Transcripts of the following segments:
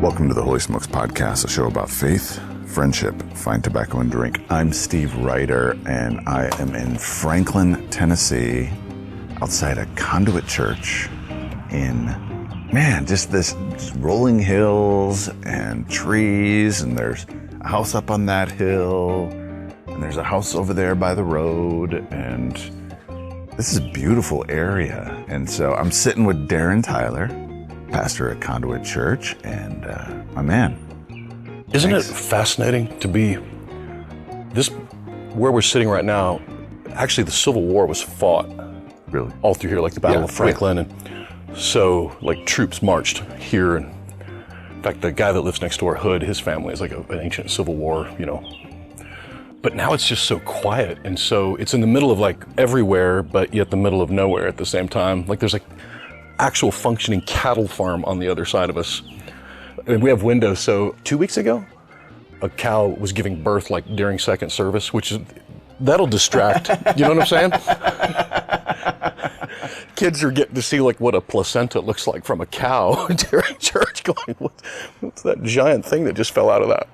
Welcome to the Holy Smokes Podcast, a show about faith, friendship, fine tobacco, and drink. I'm Steve Ryder, and I am in Franklin, Tennessee, outside a Conduit Church in, just rolling hills and trees, and there's a house up on that hill, and there's a house over there by the road, and this is a beautiful area. And so I'm sitting with Darren Tyler, pastor at Conduit Church, and my man. Isn't it fascinating to be this, where we're sitting right now? Actually, the Civil War was fought Really? all through here, like the Battle of Franklin. And so, like, troops marched here. And in fact, the guy that lives next door, Hood, his family is like an ancient Civil War, But now it's just so quiet. And so it's in the middle of like everywhere, but yet the middle of nowhere at the same time. Like there's like actual functioning cattle farm on the other side of us. And we have windows. So 2 weeks ago, a cow was giving birth like during second service, that'll distract. You know what I'm saying? Kids are getting to see like what a placenta looks like from a cow during church, going, what's that giant thing that just fell out of that?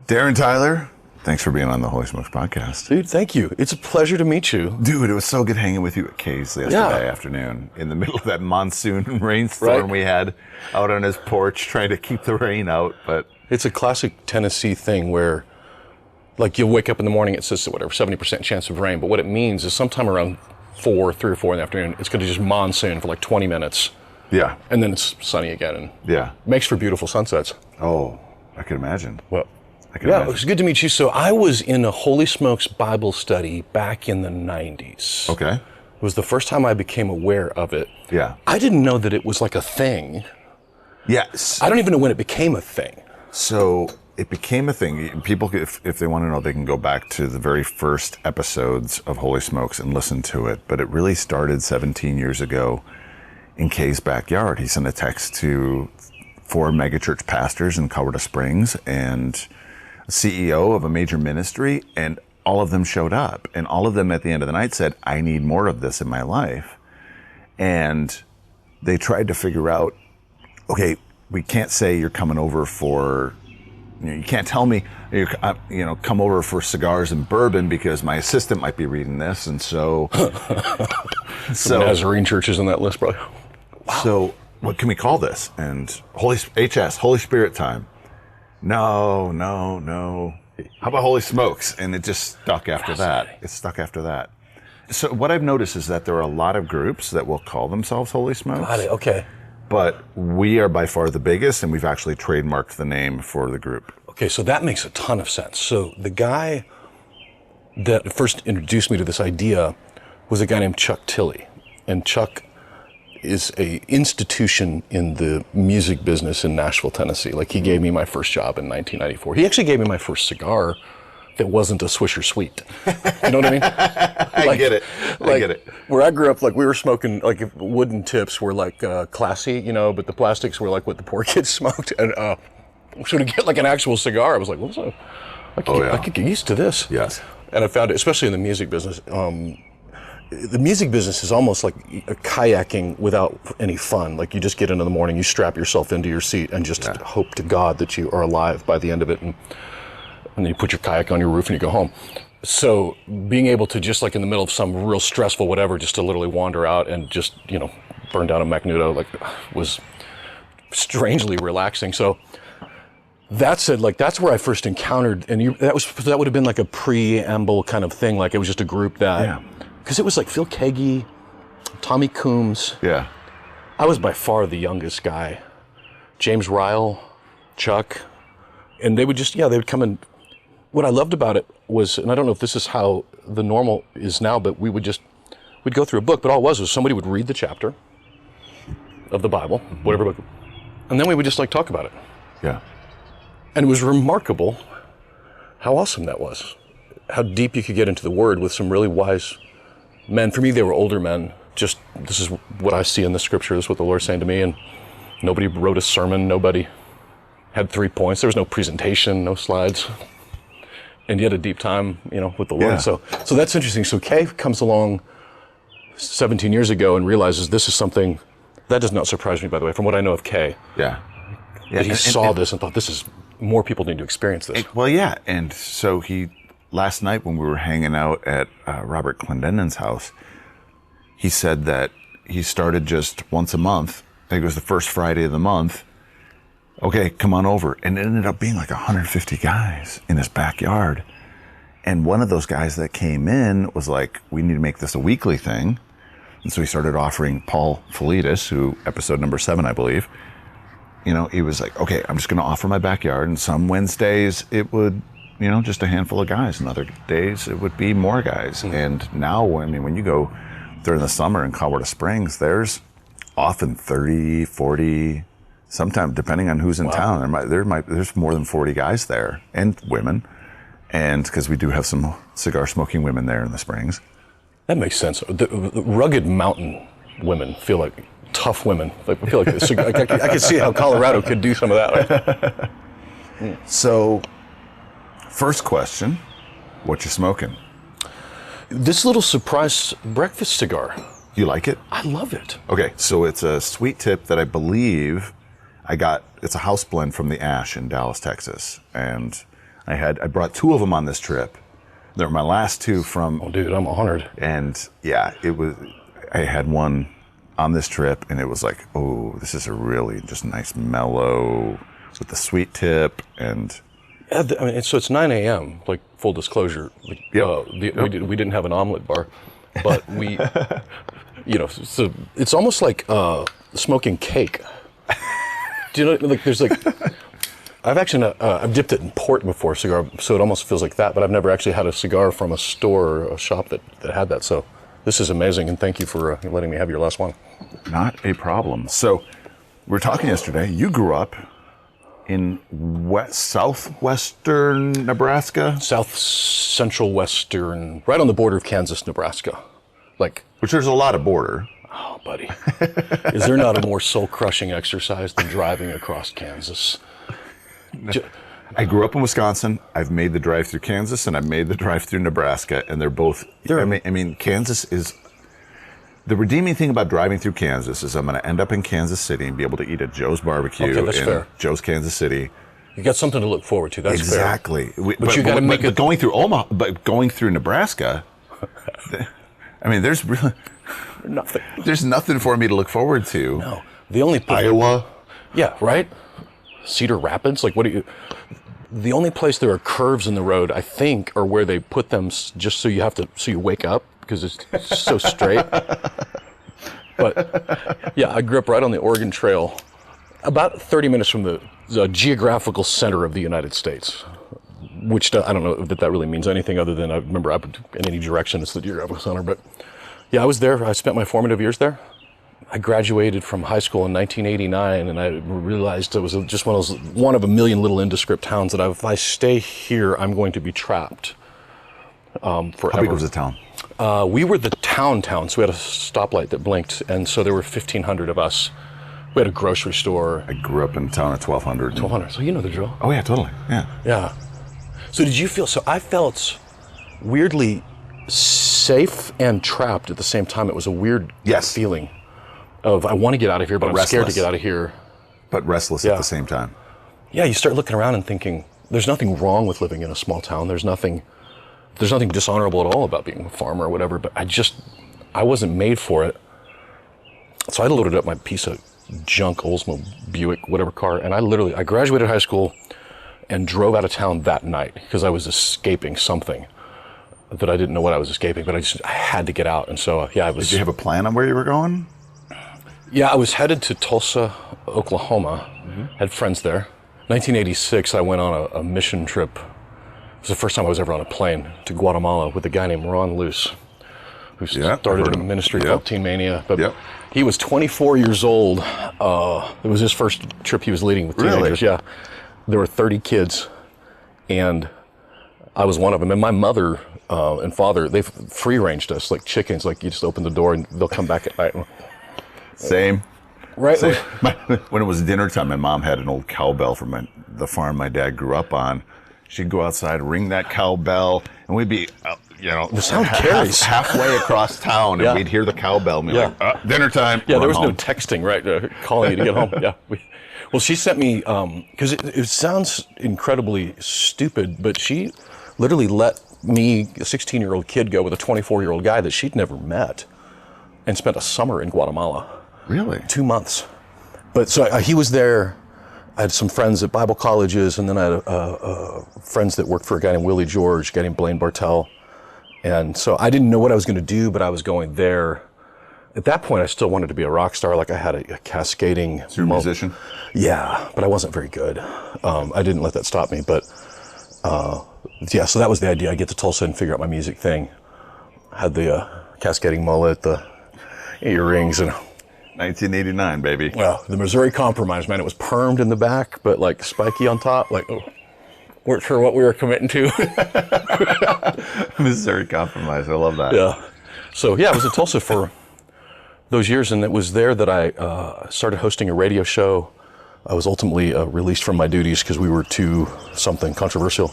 Darren Tyler, thanks for being on the Holy Smokes Podcast. Dude, thank you. It's a pleasure to meet you. Dude, it was so good hanging with you at Kay's yesterday afternoon in the middle of that monsoon rainstorm we had out on his porch trying to keep the rain out. But it's a classic Tennessee thing where like you'll wake up in the morning, it says 70% chance of rain. But what it means is sometime around 3 or 4 in the afternoon, it's going to just monsoon for like 20 minutes. Yeah. And then it's sunny again. And it makes for beautiful sunsets. Oh, I can imagine. Well, it was good to meet you. So I was in a Holy Smokes Bible study back in the 90s. Okay. It was the first time I became aware of it. Yeah. I didn't know that it was like a thing. Yes. I don't even know when it became a thing. So it became a thing. People, if they want to know, they can go back to the very first episodes of Holy Smokes and listen to it. But it really started 17 years ago in Kay's backyard. He sent a text to 4 megachurch pastors in Colorado Springs and CEO of a major ministry, and all of them showed up, and all of them at the end of the night said, I need more of this in my life. And they tried to figure out, okay, we can't say you're coming over for, you can't tell me, come over for cigars and bourbon because my assistant might be reading this. And so, Nazarene church is on that list, probably. Wow. So what can we call this? And Holy Spirit time. No. How about Holy Smokes? And it just stuck after that. It stuck after that. So what I've noticed is that there are a lot of groups that will call themselves Holy Smokes. Got it, okay. But we are by far the biggest, and we've actually trademarked the name for the group. Okay, so that makes a ton of sense. So the guy that first introduced me to this idea was a guy named Chuck Tilley. And Chuck is a institution in the music business in Nashville, Tennessee. Like he gave me my first job in 1994. He actually gave me my first cigar that wasn't a Swisher Sweet. You know what I mean? I get it. Where I grew up, like we were smoking, like wooden tips were like classy, but the plastics were like what the poor kids smoked. And so to get like an actual cigar, I was like, I could get used to this. Yes. And I found it, especially in the music business, the music business is almost like a kayaking without any fun. Like you just get in the morning, you strap yourself into your seat and just hope to God that you are alive by the end of it. And then you put your kayak on your roof and you go home. So being able to just like in the middle of some real stressful whatever, just to literally wander out and just, burn down a Magnuto, was strangely relaxing. So that said, that's where I first encountered, and that would have been like a preamble kind of thing. Like it was just a group that, because it was like Phil Kagi, Tommy Coombs. Yeah. I was by far the youngest guy. James Ryle, Chuck, and they would come in. What I loved about it was, and I don't know if this is how the normal is now, but we'd go through a book, but all it was somebody would read the chapter of the Bible, whatever book, and then we would just talk about it. Yeah. And it was remarkable how awesome that was. How deep you could get into the Word with some really wise men. For me, they were older men. Just, this is what I see in the scripture. This is what the Lord's saying to me. And nobody wrote a sermon. Nobody had 3 points. There was no presentation, no slides. And yet a deep time, with the Lord. Yeah. So that's interesting. So Kay comes along 17 years ago and realizes this is something That does not surprise me, by the way, from what I know of Kay. Yeah. That he saw this and thought, more people need to experience this. Well, yeah. And so last night when we were hanging out at Robert Clendennin's house, he said that he started just once a month. I think it was the first Friday of the month. Okay, come on over. And it ended up being like 150 guys in his backyard. And one of those guys that came in was like, we need to make this a weekly thing. And so he started offering Paul Felitis, who episode number 7, I believe, he was like, okay, I'm just going to offer my backyard. And some Wednesdays it would, just a handful of guys. And other days it would be more guys. Mm-hmm. And now, when you go during the summer in Colorado Springs, there's often 30, 40, sometimes depending on who's in town. There's more than 40 guys there and women. And because we do have some cigar smoking women there in the Springs. That makes sense. The rugged mountain women feel like tough women. Like, I feel like I could see how Colorado could do some of that. So, first question, what you smoking? This little surprise breakfast cigar. You like it? I love it. Okay, so it's a sweet tip that I believe it's a house blend from the Ash in Dallas, Texas. And I brought 2 of them on this trip. They were my last 2 from... Oh, dude, I'm honored. And yeah, I had one on this trip, and it was like, oh, this is a really just nice mellow with the sweet tip, and... Yeah, so it's 9 a.m., like, full disclosure. Like, yep. We didn't have an omelet bar, but we, so it's almost like smoking cake. Do you know, like, there's like... I've dipped it in port before, cigar, so it almost feels like that, but I've never actually had a cigar from a store or a shop that had that, so this is amazing, and thank you for letting me have your last one. Not a problem. So, we were talking yesterday, you grew up in southwestern Nebraska? South central western, right on the border of Kansas, Nebraska. Which there's a lot of border. Oh, buddy. Is there not a more soul-crushing exercise than driving across Kansas? I grew up in Wisconsin. I've made the drive through Kansas, and I've made the drive through Nebraska, and they're both. Kansas is the redeeming thing about driving through Kansas is I'm going to end up in Kansas City and be able to eat at Joe's Barbecue fair. Joe's Kansas City. You got something to look forward to. That's exactly. Fair. But you got to make it going through Omaha, but going through Nebraska. There's really nothing. There's nothing for me to look forward to. No, the only Iowa. Yeah, right. Cedar Rapids? The only place there are curves in the road, I think, are where they put them just so you wake up, because it's so straight. But, yeah, I grew up right on the Oregon Trail, about 30 minutes from the geographical center of the United States, which I don't know if that really means anything other than I remember up in any direction, it's the geographical center. But, yeah, I was there. I spent my formative years there. I graduated from high school in 1989, and I realized it was just one of a million little indescript towns that if I stay here, I'm going to be trapped forever. How big was the town? We were the town, so we had a stoplight that blinked, and so there were 1,500 of us. We had a grocery store. I grew up in a town at 1,200. 1,200, so you know the drill. Oh, yeah, totally, yeah. Yeah. So did you feel, I felt weirdly safe and trapped at the same time. It was a weird feeling. I want to get out of here, but I'm scared to get out of here. But restless at the same time. Yeah, you start looking around and thinking, there's nothing wrong with living in a small town. There's nothing dishonorable at all about being a farmer or whatever, but I wasn't made for it. So I loaded up my piece of junk Oldsmobile Buick, whatever car, and I graduated high school and drove out of town that night because I was escaping something that I didn't know what I was escaping, but I had to get out. And so, I was... Did you have a plan on where you were going? Yeah, I was headed to Tulsa, Oklahoma. Had friends there. 1986, I went on a mission trip. It was the first time I was ever on a plane to Guatemala with a guy named Ron Luce, who started a ministry called Teen Mania. But he was 24 years old. It was his first trip he was leading with teenagers. Really? Yeah. There were 30 kids, and I was one of them. And my mother and father, they free-ranged us like chickens. Like, you just open the door and they'll come back at night. Same. Right. Same. When it was dinner time, my mom had an old cowbell from the farm my dad grew up on. She'd go outside, ring that cowbell, and we'd be the sound carries halfway across town, and we'd hear the cowbell, and be like, dinner time. Yeah, there was home. no texting, right? Calling you to get home. Yeah. Well, she sent me, because it sounds incredibly stupid, but she literally let me, a 16-year-old kid, go with a 24-year-old guy that she'd never met and spent a summer in Guatemala. Really? 2 months. But so he was there. I had some friends at Bible colleges, and then I had friends that worked for a guy named Willie George, a guy named Blaine Bartel. And so I didn't know what I was going to do, but I was going there. At that point, I still wanted to be a rock star. Like I had a cascading. So you're a musician? Yeah, but I wasn't very good. I didn't let that stop me. But so that was the idea. I get to Tulsa and figure out my music thing. Had the cascading mullet, the earrings, and 1989, baby. Well, the Missouri Compromise, man. It was permed in the back, but like spiky on top. Like, weren't sure what we were committing to. Missouri Compromise. I love that. Yeah. So I was in Tulsa for those years, and it was there that I started hosting a radio show. I was ultimately released from my duties because we were too something controversial.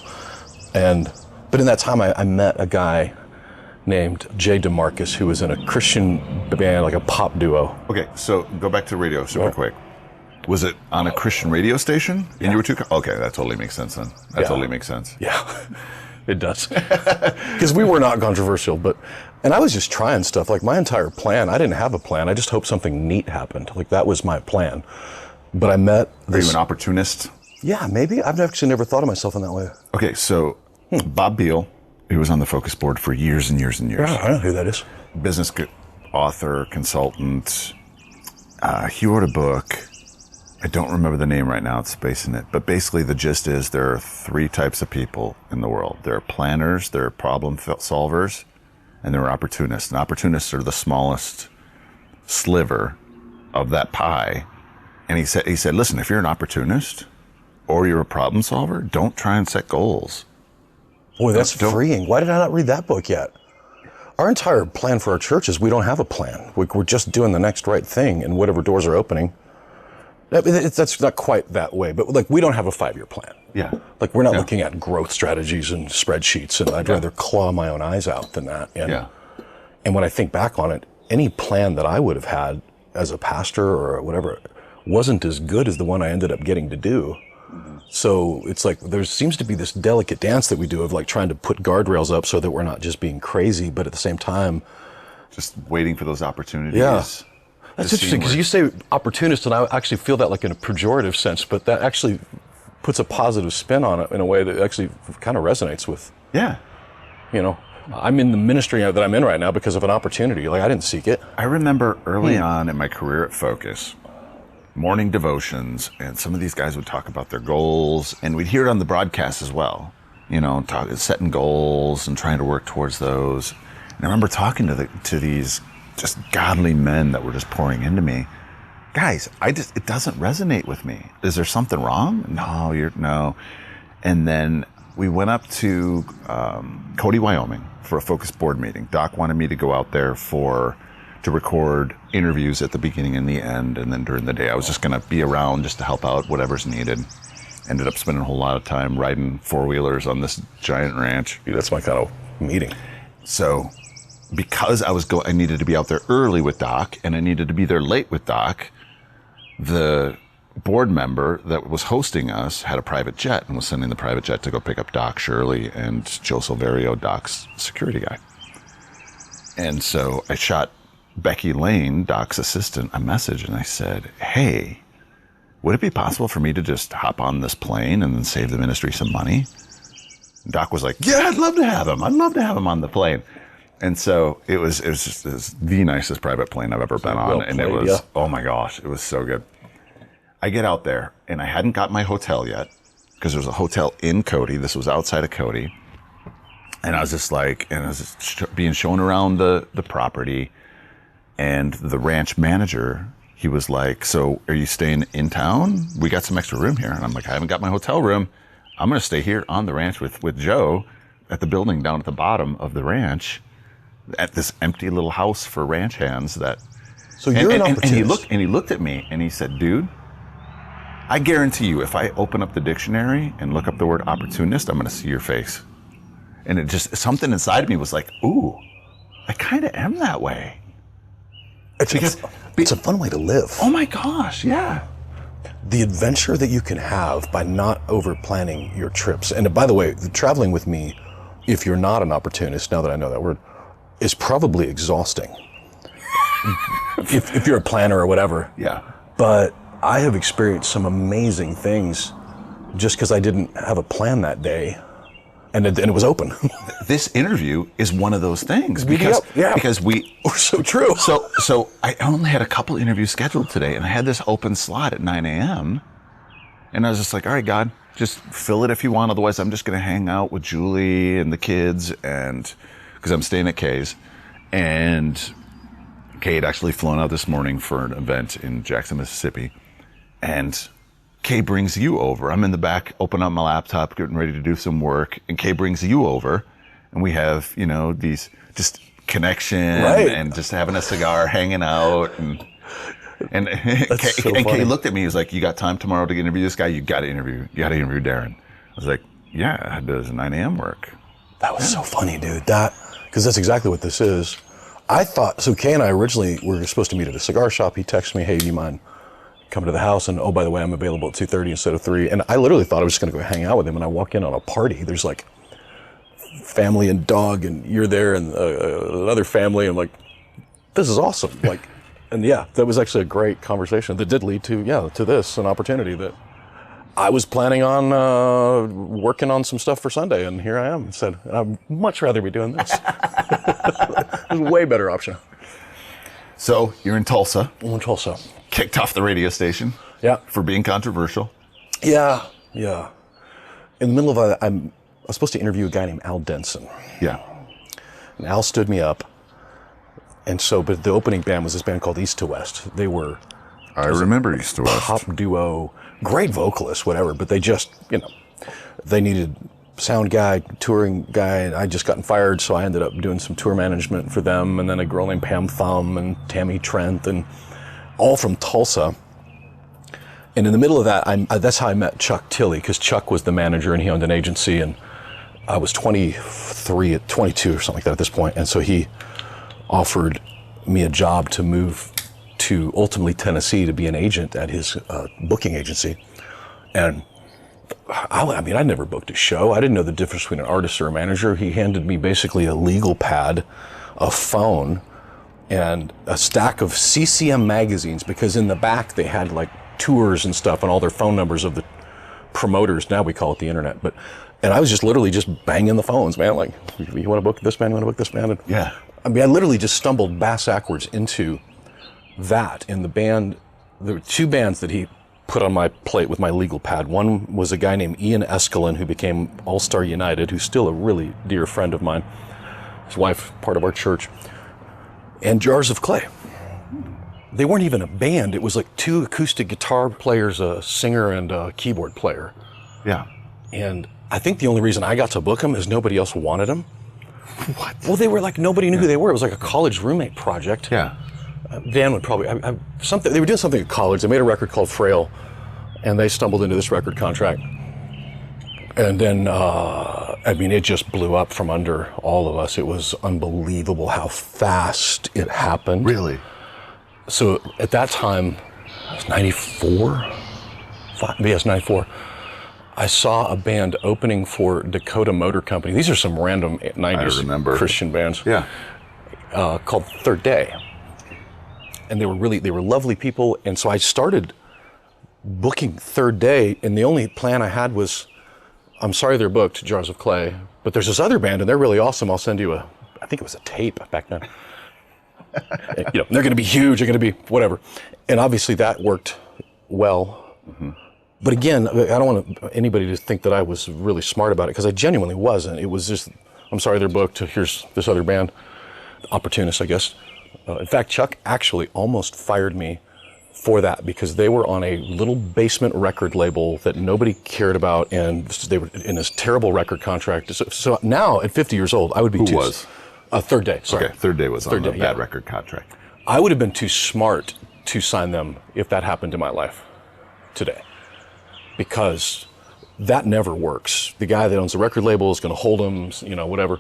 But in that time, I met a guy named Jay DeMarcus, who was in a Christian band, like a pop duo. Okay, so go back to radio super quick. Was it on a Christian radio station? And you were too... Okay, that totally makes sense then. That totally makes sense. Yeah, it does. Because we were not controversial, and I was just trying stuff. Like my entire plan, I didn't have a plan. I just hoped something neat happened. Like that was my plan. But I met this... Are you an opportunist? Yeah, maybe. I've actually never thought of myself in that way. Okay, so Bob Beal, he was on the Focus board for years and years and years. Yeah, I know who that is. Business author, consultant. He wrote a book. I don't remember the name right now. It's spacing it. But basically the gist is there are 3 types of people in the world. There are planners, there are problem solvers, and there are opportunists. And opportunists are the smallest sliver of that pie. And he said, listen, if you're an opportunist or you're a problem solver, don't try and set goals. Boy, that's freeing. Why did I not read that book yet? Our entire plan for our church is we don't have a plan. We're just doing the next right thing, and whatever doors are opening. That's not quite that way, but like we don't have a 5-year plan. Yeah. Like we're not looking at growth strategies and spreadsheets, and I'd rather claw my own eyes out than that. And when I think back on it, any plan that I would have had as a pastor or whatever wasn't as good as the one I ended up getting to do. Mm-hmm. So it's like there seems to be this delicate dance that we do of like trying to put guardrails up so that we're not just being crazy, but at the same time, just waiting for those opportunities. Yeah. That's interesting because you say opportunist, and I actually feel that like in a pejorative sense, but that actually puts a positive spin on it in a way that actually kind of resonates with. Yeah. I'm in the ministry that I'm in right now because of an opportunity. Like I didn't seek it. I remember early on in my career at Focus, morning devotions, and some of these guys would talk about their goals, and we'd hear it on the broadcast as well. Setting goals and trying to work towards those. And I remember talking to these just godly men that were just pouring into me. Guys, it doesn't resonate with me. Is there something wrong? No. And then we went up to Cody, Wyoming for a Focus board meeting. Doc wanted me to go out there to record interviews at the beginning and the end, and then during the day I was just going to be around just to help out whatever's needed. Ended up spending a whole lot of time riding 4-wheelers on this giant ranch. That's my kind of meeting. So because I needed to be out there early with Doc, and I needed to be there late with Doc, the board member that was hosting us had a private jet and was sending the private jet to go pick up Doc Shirley and Joe Silverio, Doc's security guy. And so I shot Becky Lane, Doc's assistant, a message, and I said, hey, would it be possible for me to just hop on this plane and then save the ministry some money? Doc was like, yeah, I'd love to have him. I'd love to have him on the plane. And so it was the nicest private plane I've ever been on. And it was, oh my gosh, it was so good. I get out there, and I hadn't got my hotel yet because there was a hotel in Cody. This was outside of Cody. And I was just being shown around the property. And the ranch manager, he was like, so are you staying in town? We got some extra room here. And I'm like, I haven't got my hotel room. I'm going to stay here on the ranch with Joe at the building down at the bottom of the ranch, at this empty little house for ranch hands. So you're an opportunist. And he looked at me and he said, dude, I guarantee you if I open up the dictionary and look up the word opportunist, I'm going to see your face. And it just, something inside of me was like, ooh, I kind of am that way. It's a fun way to live. Oh my gosh, yeah. The adventure that you can have by not over planning your trips. And by the way, traveling with me, if you're not an opportunist, now that I know that word, is probably exhausting. if you're a planner or whatever. Yeah. But I have experienced some amazing things just because I didn't have a plan that day. And it was open. This interview is one of those things because we're so true. So I only had a couple interviews scheduled today, and I had this open slot at 9 a.m. And I was just like, all right, God, just fill it if you want. Otherwise, I'm just going to hang out with Julie and the kids, and because I'm staying at Kay's. And Kay had actually flown out this morning for an event in Jackson, Mississippi, and Kay brings you over. I'm in the back, open up my laptop, getting ready to do some work, and Kay brings you over, and we have, these just connection and just having a cigar, hanging out, and Kay looked at me. He was like, "You got time tomorrow to interview this guy? You got to interview Darren." I was like, "Yeah, does 9 a.m. work?" That was so funny, dude. Because that's exactly what this is. I thought so. Kay and I originally were supposed to meet at a cigar shop. He texted me, "Hey, do you mind come to the house, and oh, by the way, I'm available at 2:30 instead of 3. And I literally thought I was just going to go hang out with him. And I walk in on a party. There's like family and dog, and you're there, and another family. I'm like, this is awesome. Like, and yeah, that was actually a great conversation that did lead to this, an opportunity that I was planning on working on some stuff for Sunday, and here I am. Said, I'd much rather be doing this. It's a way better option. So you're in Tulsa. I'm in Tulsa. Kicked off the radio station. Yeah. For being controversial. Yeah. In the middle of I was supposed to interview a guy named Al Denson. Yeah. And Al stood me up. And so, but the opening band was this band called East to West. They were... I remember East to West. Pop duo, great vocalists, whatever, but they just, they needed sound guy, touring guy, and I just gotten fired, so I ended up doing some tour management for them, and then a girl named Pam Thumb and Tammy Trent, and all from Tulsa. And in the middle of that, that's how I met Chuck Tilley, because Chuck was the manager and he owned an agency, and I was 22 or something like that at this point, and so he offered me a job to move to ultimately Tennessee to be an agent at his booking agency. And I'd never booked a show. I didn't know the difference between an artist or a manager. He handed me basically a legal pad, a phone, and a stack of CCM magazines, because in the back they had like tours and stuff and all their phone numbers of the promoters. Now we call it the internet. And I was just literally just banging the phones, man. Like, you want to book this band? You want to book this band? And yeah. I literally just stumbled backwards into that. In the band, there were two bands that he put on my plate with my legal pad. One was a guy named Ian Eskelin, who became All-Star United, who's still a really dear friend of mine. His wife, part of our church. And Jars of Clay. They weren't even a band. It was like two acoustic guitar players, a singer and a keyboard player. Yeah. And I think the only reason I got to book them is nobody else wanted them. What? Well, they were like, nobody knew who they were. It was like a college roommate project. Yeah. Dan would probably, they were doing something at college. They made a record called Frail, and they stumbled into this record contract. And then, it just blew up from under all of us. It was unbelievable how fast it happened. Really? So at that time, it was 94? Yes, 94. I saw a band opening for Dakota Motor Company. These are some random 90s Christian bands. Yeah. Called Third Day. And they were lovely people. And so I started booking Third Day, and the only plan I had was, I'm sorry they're booked, Jars of Clay, but there's this other band and they're really awesome. I'll send you I think it was a tape back then. They're going to be huge. They're going to be whatever. And obviously that worked well. Mm-hmm. But again, I don't want anybody to think that I was really smart about it, because I genuinely wasn't. It was just, I'm sorry they're booked. Here's this other band. Opportunist, I guess. In fact, Chuck actually almost fired me for that, because they were on a little basement record label that nobody cared about, and they were in this terrible record contract. So now, at 50 years old, I would be Who was? Third Day, sorry. Okay, Third Day was on a bad record contract. I would have been too smart to sign them if that happened in my life today, because That never works. The guy that owns the record label is going to hold him, whatever.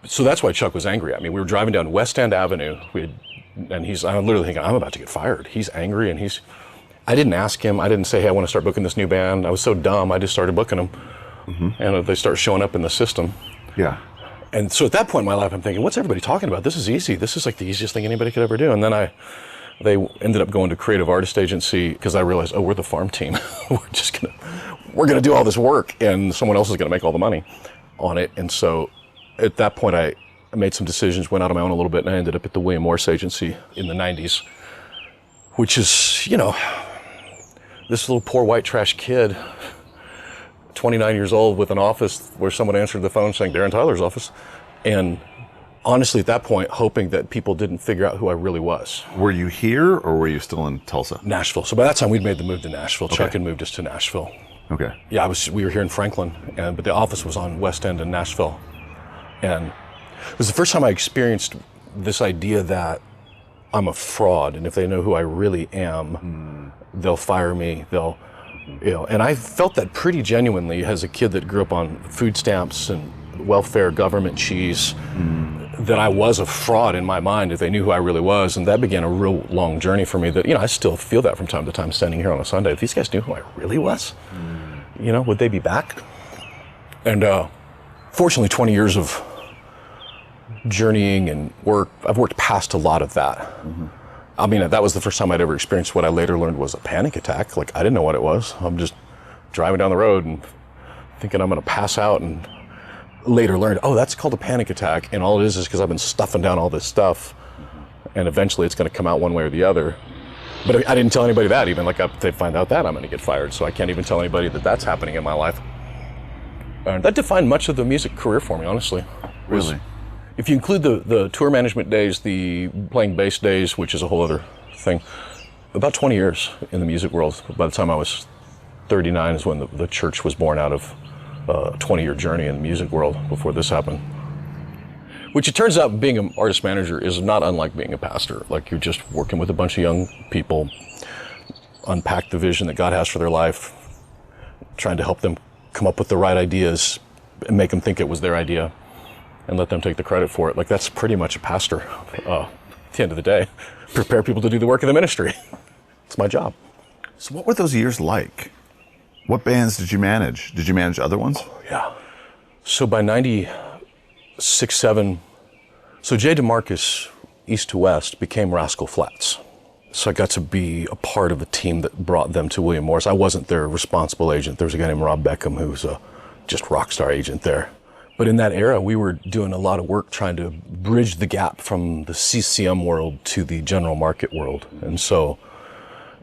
So that's why Chuck was angry at me. We were driving down West End Avenue, I'm literally thinking, I'm about to get fired. He's angry, and I didn't ask him. I didn't say, hey, I want to start booking this new band. I was so dumb, I just started booking them. And they start showing up in the system. Yeah. And so at that point in my life, I'm thinking, what's everybody talking about? This is easy. This is like the easiest thing anybody could ever do. And then they ended up going to Creative Artist Agency because I realized, we're the farm team. we're gonna do all this work, and someone else is gonna make all the money on it. And so at that point, I made some decisions, went out on my own a little bit, and I ended up at the William Morris Agency in the 90s, which is, this little poor white trash kid, 29 years old, with an office where someone answered the phone saying Darren Tyler's office. And honestly, at that point, hoping that people didn't figure out who I really was. Were you here, or were you still in Tulsa? Nashville. So by that time, we'd made the move to Nashville. Chuck had moved us to Nashville. Okay. Yeah, we were here in Franklin, but the office was on West End in Nashville. And it was the first time I experienced this idea that I'm a fraud, and if they know who I really am, they'll fire me. And I felt that pretty genuinely as a kid that grew up on food stamps and welfare, government cheese, that I was a fraud in my mind if they knew who I really was. And that began a real long journey for me that, I still feel that from time to time standing here on a Sunday. If these guys knew who I really was, would they be back? And fortunately, 20 years of journeying and work, I've worked past a lot of that. I mean, that was the first time I'd ever experienced what I later learned was a panic attack. Like, I didn't know what it was. I'm just driving down the road and thinking I'm going to pass out, and later learned, that's called a panic attack. And all it is because I've been stuffing down all this stuff, and eventually it's going to come out one way or the other. But I didn't tell anybody that. Even like if they find out that, I'm going to get fired. So I can't even tell anybody that that's happening in my life. And that defined much of the music career for me, honestly. Really? If you include the tour management days, the playing bass days, which is a whole other thing, about 20 years in the music world. By the time I was 39 is when the church was born out of a 20-year journey in the music world before this happened. Which it turns out being an artist manager is not unlike being a pastor. Like, you're just working with a bunch of young people, unpack the vision that God has for their life, trying to help them come up with the right ideas and make them think it was their idea, and let them take the credit for it. Like, that's pretty much a pastor at the end of the day. Prepare people to do the work of the ministry. It's my job. So what were those years like? What bands did you manage? Did you manage other ones? Yeah. So by 96, 7, so Jay DeMarcus, East to West, became Rascal Flatts. So I got to be a part of the team that brought them to William Morris. I wasn't their responsible agent. There was a guy named Rob Beckham who was a just rock star agent there. But in that era, we were doing a lot of work trying to bridge the gap from the CCM world to the general market world. And so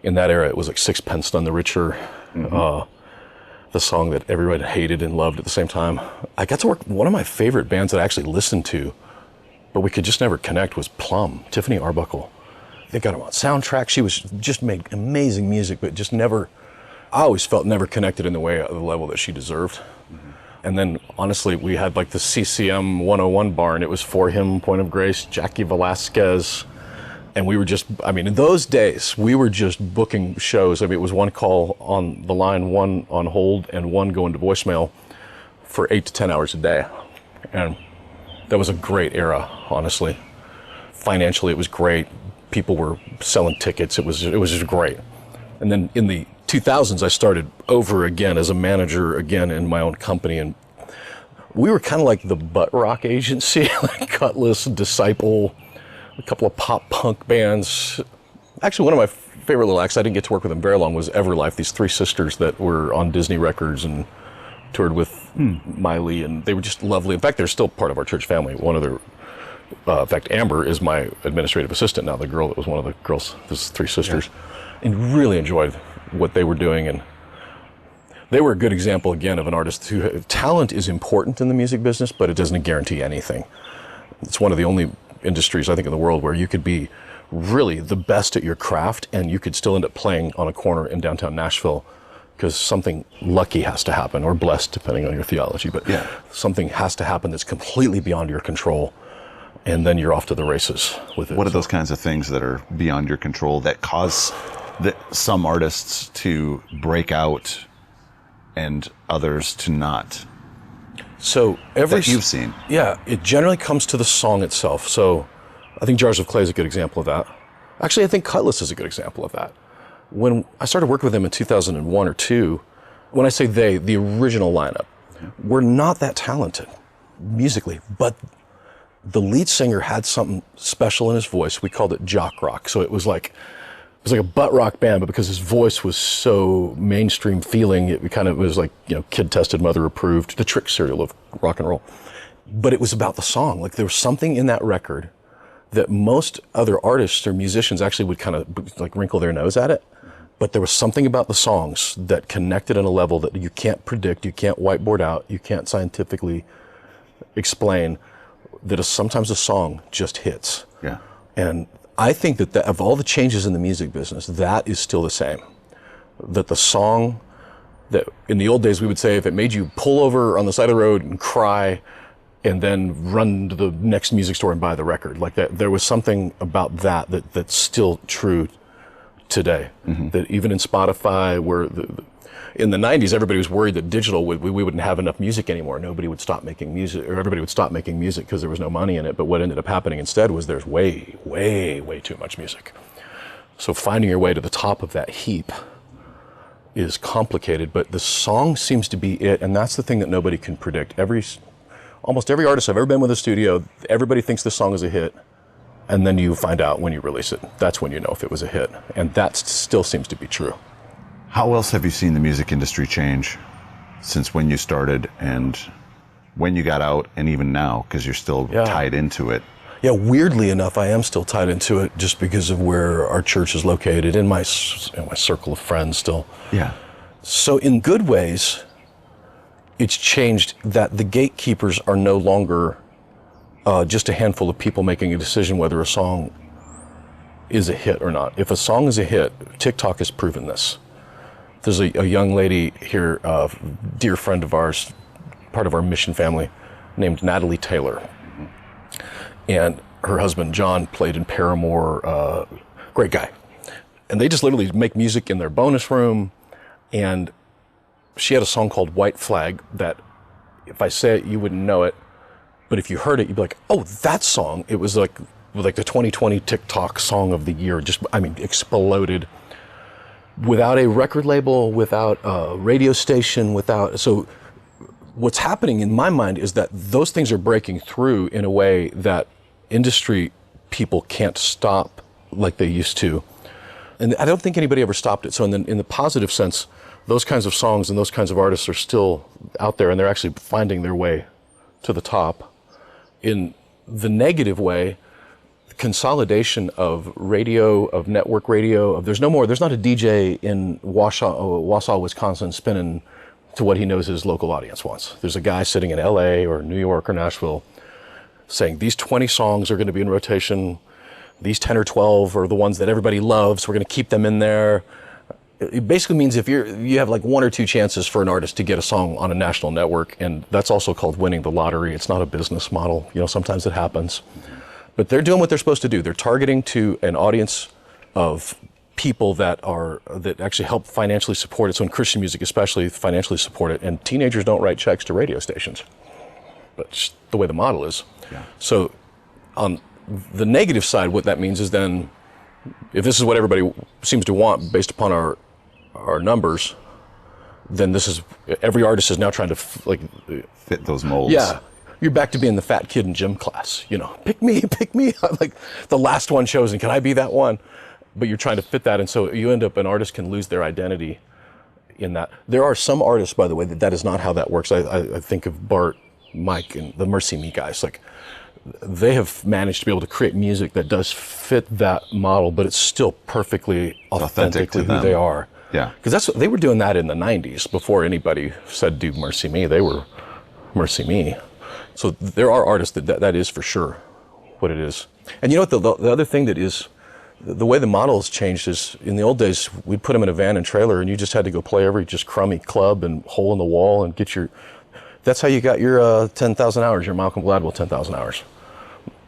in that era, it was like Sixpence None the Richer, the song that everyone hated and loved at the same time. I got to work, one of my favorite bands that I actually listened to, but we could just never connect, was Plum, Tiffany Arbuckle. They got them on soundtrack. She was just made amazing music, but just never, I always felt never connected in the level that she deserved. And then, honestly, we had like the CCM 101 barn. It was For Him, Point of Grace, Jackie Velasquez. And we were just, in those days, we were just booking shows. It was one call on the line, one on hold, and one going to voicemail for 8 to 10 hours a day. And that was a great era, honestly. Financially, it was great. People were selling tickets. It was just great. And then in the 2000s, I started over again as a manager again in my own company, and we were kind of like the butt rock agency, like Cutlass, Disciple, a couple of pop punk bands. Actually, one of my favorite little acts, I didn't get to work with them very long, was Everlife, these three sisters that were on Disney Records and toured with Miley, and they were just lovely. In fact, they're still part of our church family. One of their, in fact, Amber is my administrative assistant now, the girl that was one of the girls, those three sisters, and really enjoyed what they were doing. And they were a good example, again, of an artist who, talent is important in the music business, but it doesn't guarantee anything. It's one of the only industries, I think, in the world where you could be really the best at your craft and you could still end up playing on a corner in downtown Nashville because something lucky has to happen, or blessed, depending on your theology, but something has to happen that's completely beyond your control, and then you're off to the races with it. What are those kinds of things that are beyond your control that cause some artists to break out and others to not? So that you've seen. Yeah, it generally comes to the song itself. So I think Jars of Clay is a good example of that. Actually, I think Cutlass is a good example of that. When I started working with them in 2001 or 2, when I say they, the original lineup, were not that talented musically, but the lead singer had something special in his voice. We called it jock rock. So it was like a butt rock band, but because his voice was so mainstream feeling, it kind of was like, kid tested, mother approved, the Trick cereal of rock and roll. But it was about the song. Like there was something in that record that most other artists or musicians actually would kind of like wrinkle their nose at it. But there was something about the songs that connected on a level that you can't predict, you can't whiteboard out, you can't scientifically explain, that sometimes a song just hits. Yeah. And I think that of all the changes in the music business, that is still the same. That the song that in the old days we would say, if it made you pull over on the side of the road and cry and then run to the next music store and buy the record, like that, there was something about that's still true today. Mm-hmm. That even in Spotify, where in the 90s, everybody was worried that digital we wouldn't have enough music anymore. Nobody would stop making music, or everybody would stop making music because there was no money in it. But what ended up happening instead was there's way, way, way too much music. So finding your way to the top of that heap is complicated, but the song seems to be it, and that's the thing that nobody can predict. Almost every artist I've ever been with in the studio, everybody thinks this song is a hit, and then you find out when you release it. That's when you know if it was a hit, and that still seems to be true. How else have you seen the music industry change since when you started and when you got out and even now, because you're still tied into it? Yeah, weirdly enough, I am still tied into it just because of where our church is located, in my circle of friends still. Yeah. So in good ways, it's changed that the gatekeepers are no longer just a handful of people making a decision whether a song is a hit or not. If a song is a hit, TikTok has proven this. There's a young lady here, a dear friend of ours, part of our mission family, named Natalie Taylor. And her husband, John, played in Paramore, great guy. And they just literally make music in their bonus room. And she had a song called White Flag that, if I say it, you wouldn't know it. But if you heard it, you'd be like, oh, that song. It was like the 2020 TikTok song of the year. Exploded. Without a record label, without a radio station, so what's happening in my mind is that those things are breaking through in a way that industry people can't stop like they used to. And I don't think anybody ever stopped it. So in the positive sense, those kinds of songs and those kinds of artists are still out there, and they're actually finding their way to the top. In the negative way, consolidation of radio, of network radio, there's not a DJ in Wausau, Wisconsin spinning to what he knows his local audience wants. There's a guy sitting in LA or New York or Nashville saying these 20 songs are going to be in rotation, these 10 or 12 are the ones that everybody loves, we're going to keep them in there. It basically means if you have like 1 or 2 chances for an artist to get a song on a national network, and that's also called winning the lottery. It's not a business model. Sometimes it happens. But they're doing what they're supposed to do. They're targeting to an audience of people that actually help financially support it. So in Christian music especially, financially support it. And teenagers don't write checks to radio stations. But just the way the model is. Yeah. So on the negative side, what that means is then, if this is what everybody seems to want based upon our numbers, then every artist is now trying to fit those molds. Yeah. You're back to being the fat kid in gym class. Pick me. Like the last one chosen. Can I be that one? But you're trying to fit that. And so you end up, an artist can lose their identity in that. There are some artists, by the way, that is not how that works. I think of Bart, Mike, and the Mercy Me guys. Like, they have managed to be able to create music that does fit that model, but it's still perfectly authentically who they are. Yeah. Because they were doing that in the 90s before anybody said do Mercy Me. They were Mercy Me. So there are artists that is for sure what it is. And you know what, the other thing that is, the way the model has changed is, in the old days, we'd put them in a van and trailer, and you just had to go play every just crummy club and hole in the wall and that's how you got your 10,000 hours, your Malcolm Gladwell 10,000 hours.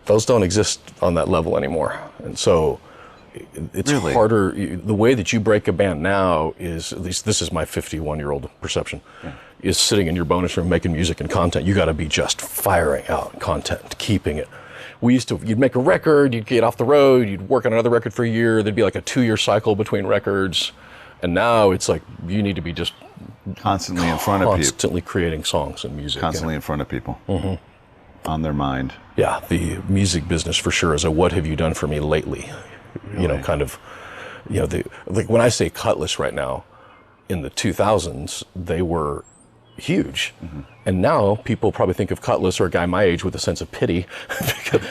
Those don't exist on that level anymore. And so it's Really? harder. The way that you break a band now is, at least this is my 51-year-old perception, is sitting in your bonus room making music and content. You got to be just firing out content, keeping it. You'd make a record, you'd get off the road, you'd work on another record for a year. There'd be like a 2-year cycle between records. And now it's like you need to be just constantly in front of people. Constantly creating songs and music. Constantly in front of people. On their mind. Yeah, the music business for sure is a what have you done for me lately? Really? You know, kind of, you know, like when I say Cutlass right now, in the 2000s, they were huge. And now people probably think of Cutlass or a guy my age with a sense of pity.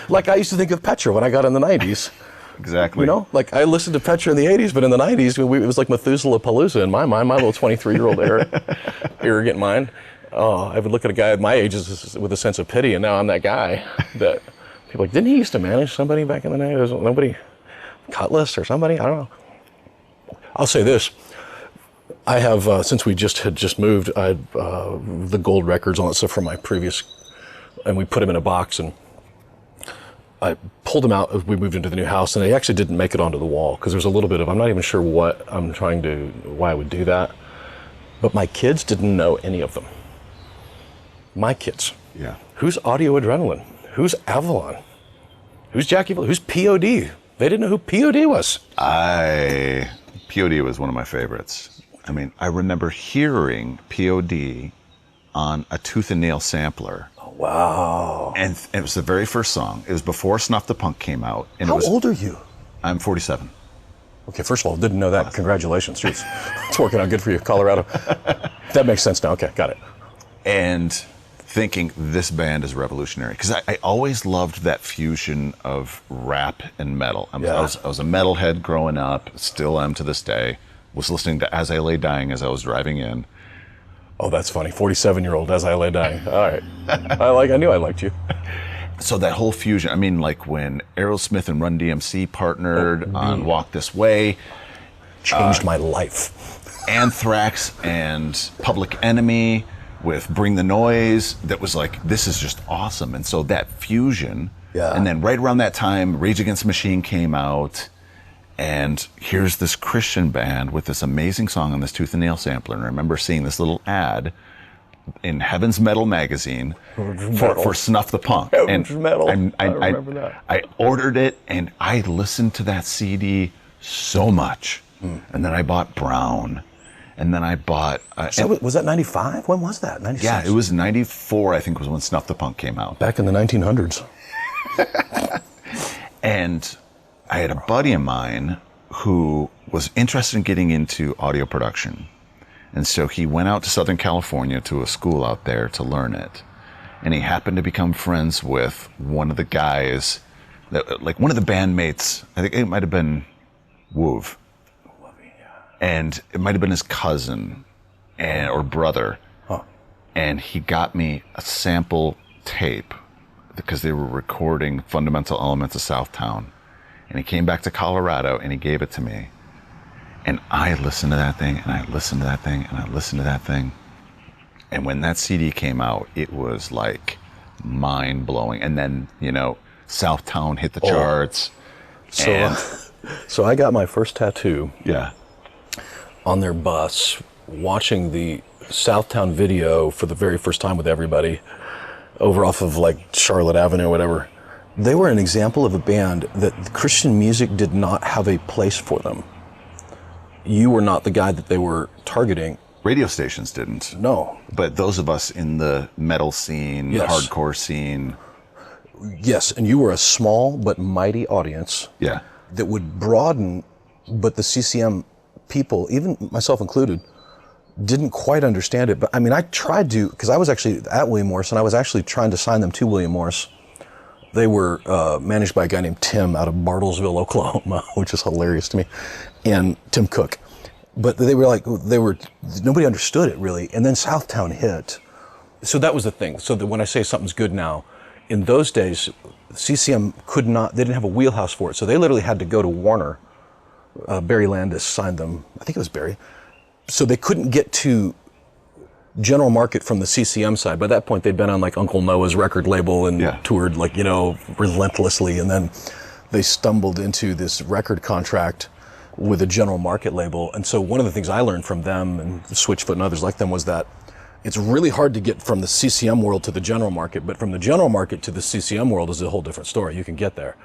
Like I used to think of Petra when I got in the 90s. Exactly. You know, like I listened to Petra in the 80s, but in the 90s, it was like Methuselah Palooza in my mind, my little 23-year-old arrogant mind. Oh, I would look at a guy at my age with a sense of pity, and now I'm that guy that people are like, didn't he used to manage somebody back in the 90s? Nobody, Cutlass or somebody? I don't know. I'll say this. I have, since we had just moved, I had the gold records, all that stuff from my previous, and we put them in a box, and I pulled them out as we moved into the new house, and they actually didn't make it onto the wall because there's a little bit of, I'm not even sure why I would do that. But my kids didn't know any of them. My kids. Yeah. Who's Audio Adrenaline? Who's Avalon? Who's Jackie? Who's POD? They didn't know who POD was. POD was one of my favorites. I mean, I remember hearing POD on a Tooth and Nail sampler. Wow. And it was the very first song. It was before Snuff the Punk came out. And How old are you? I'm 47. Okay, first of all, didn't know that. Congratulations. Jeez. It's working out good for you, Colorado. That makes sense now. Okay, got it. And thinking this band is revolutionary. Because I always loved that fusion of rap and metal. I was a metalhead growing up, still am to this day. Was listening to As I Lay Dying as I was driving in. Oh, that's funny. 47-year-old As I Lay Dying. All right. I knew I liked you. So that whole fusion, I mean, like when Aerosmith and Run DMC partnered on Walk This Way. Changed my life. Anthrax and Public Enemy with Bring the Noise. That was like, this is just awesome. And so that fusion. Yeah. And then right around that time, Rage Against the Machine came out. And here's this Christian band with this amazing song on this Tooth and Nail sampler. And I remember seeing this little ad in Heaven's Metal magazine for Snuff the Punk. Heaven's Metal. I remember that. I ordered it and I listened to that CD so much. And then I bought Brown. And then I bought... So was that 95? When was that? 96? Yeah, it was 94, I think, was when Snuff the Punk came out. Back in the 1900s. And I had a buddy of mine who was interested in getting into audio production. And so he went out to Southern California to a school out there to learn it. And he happened to become friends with one of the guys, like one of the bandmates, I think it might have been Woov. And it might have been his cousin or brother. Huh. And he got me a sample tape because they were recording Fundamental Elements of Southtown. And he came back to Colorado and he gave it to me. And I listened to that thing, and I listened to that thing, and I listened to that thing. And when that CD came out, it was like mind-blowing. And then, you know, Southtown hit the charts. So I got my first tattoo Yeah. on their bus, watching the Southtown video for the very first time with everybody, over off of like Charlotte Avenue or whatever. They were an example of a band that Christian music did not have a place for them. You were not the guy that they were targeting. Radio stations didn't. No. But those of us in the metal scene, Yes. hardcore scene. Yes, and you were a small but mighty audience. Yeah. That would broaden, but the CCM people, even myself included, didn't quite understand it. But I mean, I tried to, because I was actually at William Morris, and I was actually trying to sign them to William Morris. They were managed by a guy named Tim out of Bartlesville, Oklahoma, which is hilarious to me, and Tim Cook. But nobody understood it really. And then Southtown hit. So that was the thing. So that when I say something's good now, in those days, CCM they didn't have a wheelhouse for it. So they literally had to go to Warner. Barry Landis signed them. I think it was Barry. So they couldn't get to general market from the CCM side. By that point, they'd been on like Uncle Noah's record label and toured like, you know, relentlessly. And then they stumbled into this record contract with a general market label. And so one of the things I learned from them and Switchfoot and others like them was that it's really hard to get from the CCM world to the general market, but from the general market to the CCM world is a whole different story. You can get there.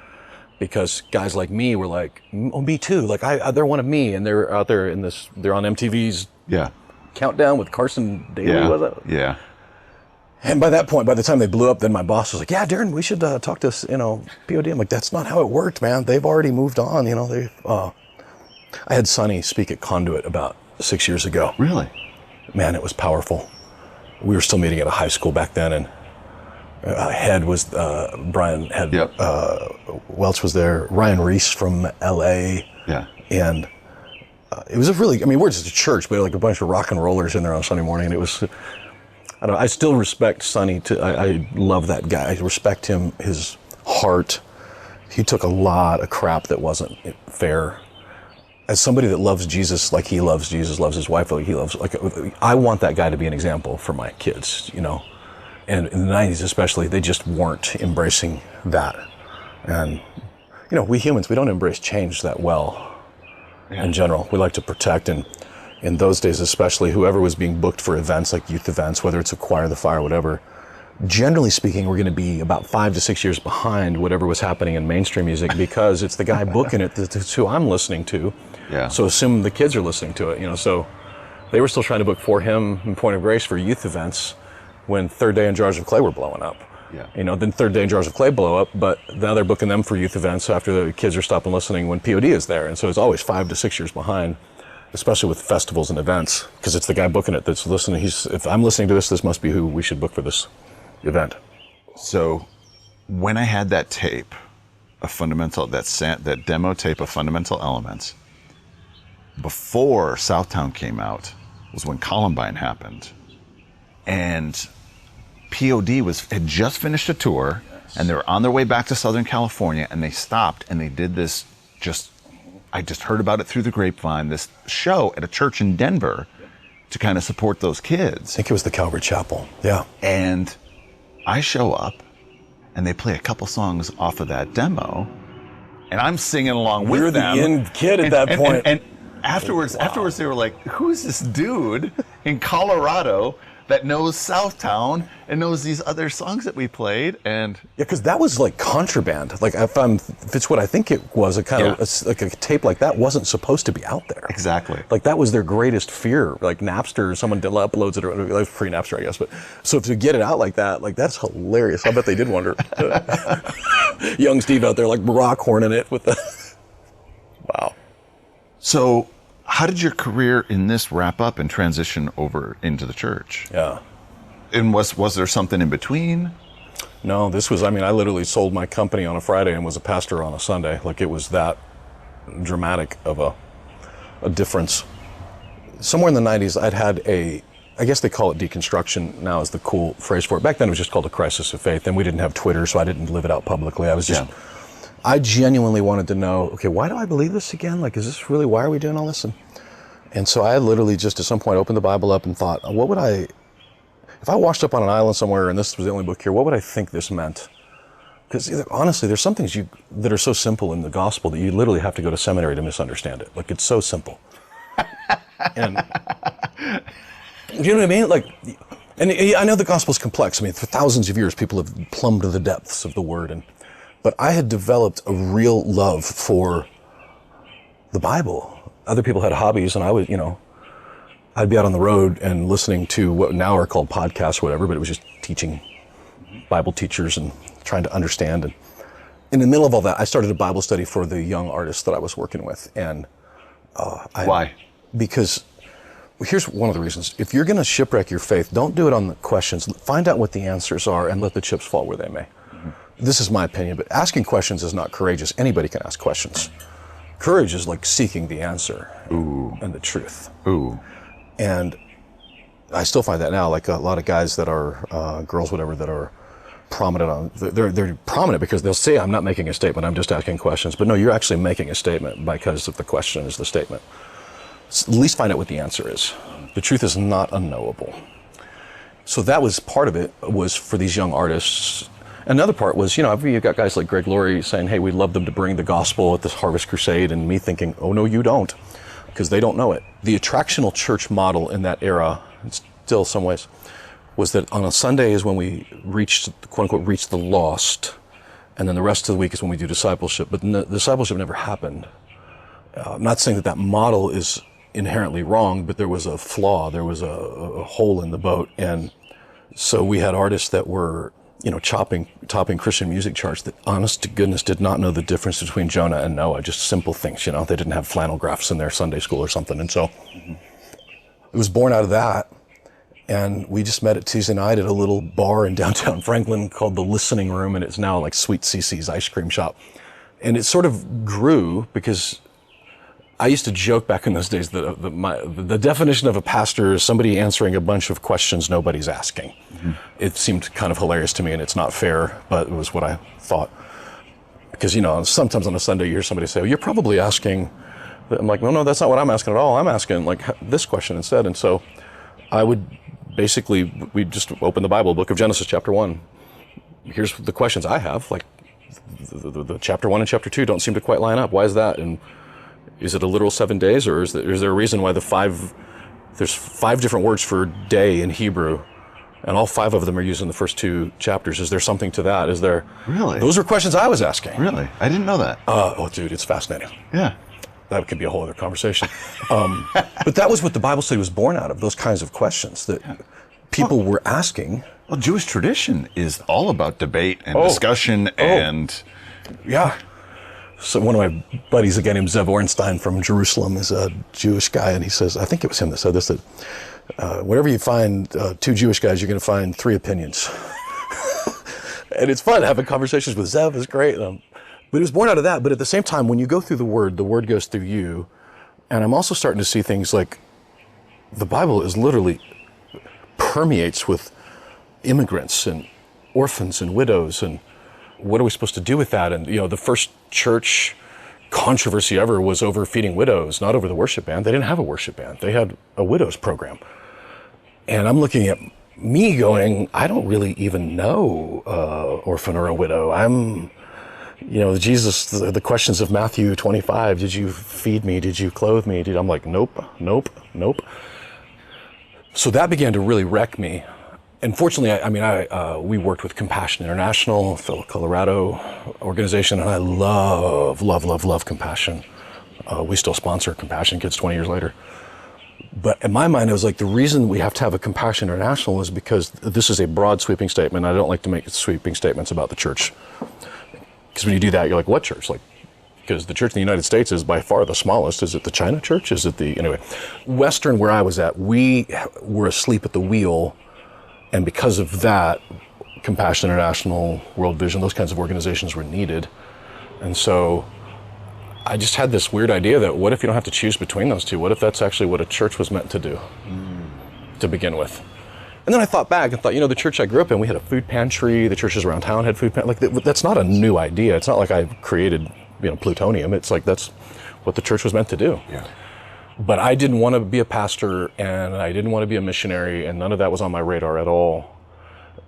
Because guys like me were like, oh, me too. Like they're one of me, and they're out there in this. They're on MTV's Countdown with Carson Daly. Was it? Yeah. And by that point, by the time they blew up, then my boss was like, "Yeah, Darren, we should talk to POD." I'm like, "That's not how it worked, man. They've already moved on. I had Sonny speak at Conduit about 6 years ago. Really? Man, it was powerful. We were still meeting at a high school back then, and. Head was Brian Head. Yep. Welch was there. Ryan Reese from L.A. Yeah. And it was we're just a church, but like a bunch of rock and rollers in there on Sunday morning. And it was, I still respect Sonny. I love that guy. I respect him, his heart. He took a lot of crap that wasn't fair. As somebody that loves Jesus like he loves Jesus, loves his wife like he loves, I want that guy to be an example for my kids, And in the 90s especially, they just weren't embracing that. And, we humans, we don't embrace change that well in general. We like to protect, and in those days especially, whoever was being booked for events like youth events, whether it's Acquire the Fire, whatever, generally speaking, we're going to be about 5 to 6 years behind whatever was happening in mainstream music because it's the guy booking it that's who I'm listening to. Yeah. So assume the kids are listening to it, So they were still trying to book For Him and Point of Grace for youth events when Third Day and Jars of Clay were blowing up. Yeah. Then Third Day and Jars of Clay blow up, but now they're booking them for youth events after the kids are stopping listening when POD is there. And so it's always 5 to 6 years behind, especially with festivals and events, because it's the guy booking it that's listening. If I'm listening to this must be who we should book for this event. So when I had that tape of that demo tape of Fundamental Elements, before Southtown came out was when Columbine happened. And POD had just finished a tour, and they were on their way back to Southern California, and they stopped and they did this I just heard about it through the grapevine, this show at a church in Denver to kind of support those kids. I think it was the Calvary Chapel. Yeah. And I show up, and they play a couple songs off of that demo, and I'm singing along with them. You're the end kid at that point. And afterwards, they were like, who's this dude in Colorado that knows Southtown and knows these other songs that we played? And because that was like contraband. Like if it's what I think it was, a kind of like a tape like that wasn't supposed to be out there. Exactly. Like that was their greatest fear. Like Napster, someone uploads it, or it was pre-Napster, I guess. But so to get it out like that, like that's hilarious. I bet they did wonder. Young Steve out there like rock horning it with the. Wow. So, how did your career in this wrap up and transition over into the church? Yeah. And was there something in between? No, I literally sold my company on a Friday and was a pastor on a Sunday. Like it was that dramatic of a difference. Somewhere in the 90s, I'd had I guess they call it deconstruction now is the cool phrase for it. Back then it was just called a crisis of faith, and we didn't have Twitter, so I didn't live it out publicly. I genuinely wanted to know, okay, why do I believe this again? Like, is this really, why are we doing all this? And so I literally just at some point opened the Bible up and thought, if I washed up on an island somewhere and this was the only book here, what would I think this meant? Because honestly, there's some things that are so simple in the gospel that you literally have to go to seminary to misunderstand it. Like, it's so simple. And you know what I mean? Like, and I know the gospel's complex. I mean, for thousands of years, people have plumbed to the depths of the word, but I had developed a real love for the Bible. Other people had hobbies, and I would, I'd be out on the road and listening to what now are called podcasts or whatever, but it was just teaching Bible teachers and trying to understand. And in the middle of all that, I started a Bible study for the young artists that I was working with. And why? Because here's one of the reasons. If you're going to shipwreck your faith, don't do it on the questions. Find out what the answers are and let the chips fall where they may. This is my opinion, but asking questions is not courageous. Anybody can ask questions. Courage is like seeking the answer and the truth. Ooh. And I still find that now, like a lot of guys that are, girls, whatever, that are prominent they're prominent because they'll say, I'm not making a statement, I'm just asking questions. But no, you're actually making a statement because of the question is the statement. So at least find out what the answer is. The truth is not unknowable. So that was part of it, was for these young artists. Another part was, you've got guys like Greg Laurie saying, hey, we'd love them to bring the gospel at this Harvest Crusade, and me thinking, oh, no, you don't, because they don't know it. The attractional church model in that era, and still some ways, was that on a Sunday is when we quote-unquote, reach the lost, and then the rest of the week is when we do discipleship. But discipleship never happened. I'm not saying that model is inherently wrong, but there was a flaw. There was a hole in the boat. And so we had artists that were, topping Christian music charts that, honest to goodness, did not know the difference between Jonah and Noah. Just simple things, They didn't have flannel graphs in their Sunday school or something. And so it was born out of that. And we just met at Tuesday night at a little bar in downtown Franklin called the Listening Room, and it's now like Sweet CC's ice cream shop. And it sort of grew because I used to joke back in those days that the definition of a pastor is somebody answering a bunch of questions nobody's asking. Mm-hmm. It seemed kind of hilarious to me, and it's not fair, but it was what I thought. Because, sometimes on a Sunday you hear somebody say, you're probably asking, I'm like, no, that's not what I'm asking at all. I'm asking like this question instead. And so I would we just open the Bible, book of Genesis, chapter 1. Here's the questions I have. Like the chapter 1 and chapter 2 don't seem to quite line up. Why is that? And is it a literal 7 days, or is there a reason why there's 5 different words for day in Hebrew, and all 5 of them are used in the first 2 chapters? Is there something to that? Is there? Really? Those were questions I was asking. Really? I didn't know that. Oh, dude, it's fascinating. Yeah. That could be a whole other conversation. But that was what the Bible study was born out of, those kinds of questions that people were asking. Well, Jewish tradition is all about debate and discussion and... Yeah. So one of my buddies, a guy named Zev Orenstein from Jerusalem, is a Jewish guy, and he says, I think it was him that said this, that whenever you find 2 Jewish guys, you're going to find 3 opinions. And it's fun having conversations with Zev. It's great. But it was born out of that. But at the same time, when you go through the Word goes through you. And I'm also starting to see things like the Bible is literally permeates with immigrants and orphans and widows. And what are we supposed to do with that? And, the first church controversy ever was over feeding widows, not over the worship band. They didn't have a worship band. They had a widows program. And I'm looking at me going, I don't really even know orphan or a widow. Jesus, the questions of Matthew 25, did you feed me? Did you clothe me? I'm like, nope. So that began to really wreck me. And fortunately, we worked with Compassion International, fellow Colorado organization, and I love Compassion. We still sponsor Compassion Kids 20 years later. But in my mind, it was like the reason we have to have a Compassion International is because this is a broad sweeping statement. I don't like to make sweeping statements about the church. Because when you do that, you're like, what church? Because the church in the United States is by far the smallest. Is it the China church? Anyway, Western, where I was at, we were asleep at the wheel. And because of that, Compassion International, World Vision, those kinds of organizations were needed. And so I just had this weird idea that what if you don't have to choose between those two? What if that's actually what a church was meant to do to begin with? And then I thought back and thought, the church I grew up in, we had a food pantry. The churches around town had food pantry. That's not a new idea. It's not like I created, plutonium. It's like that's what the church was meant to do. Yeah. But I didn't want to be a pastor, and I didn't want to be a missionary, and none of that was on my radar at all.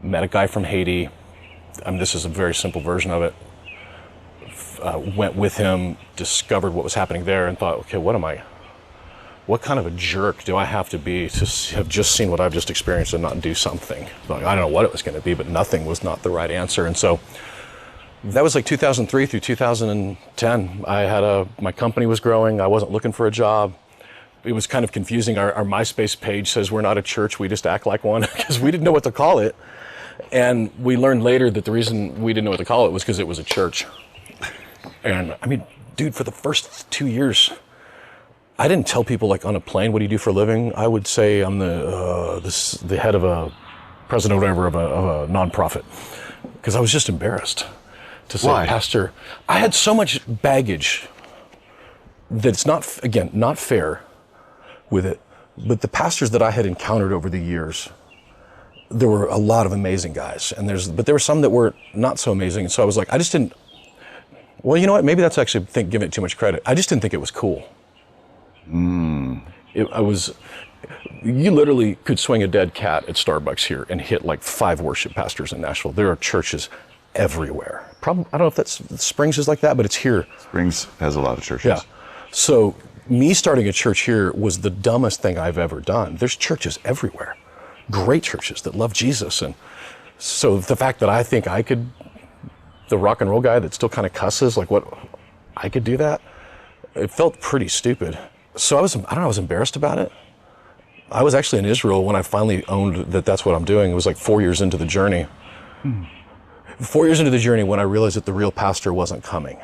Met a guy from Haiti. This is a very simple version of it. Went with him, discovered what was happening there, and thought, okay, what kind of a jerk do I have to be to have just seen what I've just experienced and not do something? I don't know what it was going to be, but nothing was not the right answer. And so that was like 2003 through 2010. My company was growing. I wasn't looking for a job. It was kind of confusing. Our MySpace page says we're not a church, we just act like one, because we didn't know what to call it. And we learned later that the reason we didn't know what to call it was because it was a church. And dude, for the first 2 years, I didn't tell people on a plane, what do you do for a living? I would say I'm the head of a president or whatever of a nonprofit, because I was just embarrassed to say, Why? Pastor. I had so much baggage that it's not fair with it. But the pastors that I had encountered over the years, there were a lot of amazing guys, but there were some that were not so amazing. And so I was like, I just didn't. Well, you know what? Maybe that's actually giving it too much credit. I just didn't think it was cool. You literally could swing a dead cat at Starbucks here and hit 5 worship pastors in Nashville. There are churches everywhere. Probably, I don't know if that's Springs is like that, but it's here. Springs has a lot of churches. Yeah. So me starting a church here was the dumbest thing I've ever done. There's churches everywhere, great churches that love Jesus. And so the fact that I think I could, the rock and roll guy that still kind of cusses, like what, I could do that, it felt pretty stupid. So I was embarrassed about it. I was actually in Israel when I finally owned that that's what I'm doing. It was like 4 years into the journey. 4 years into the journey when I realized that the real pastor wasn't coming.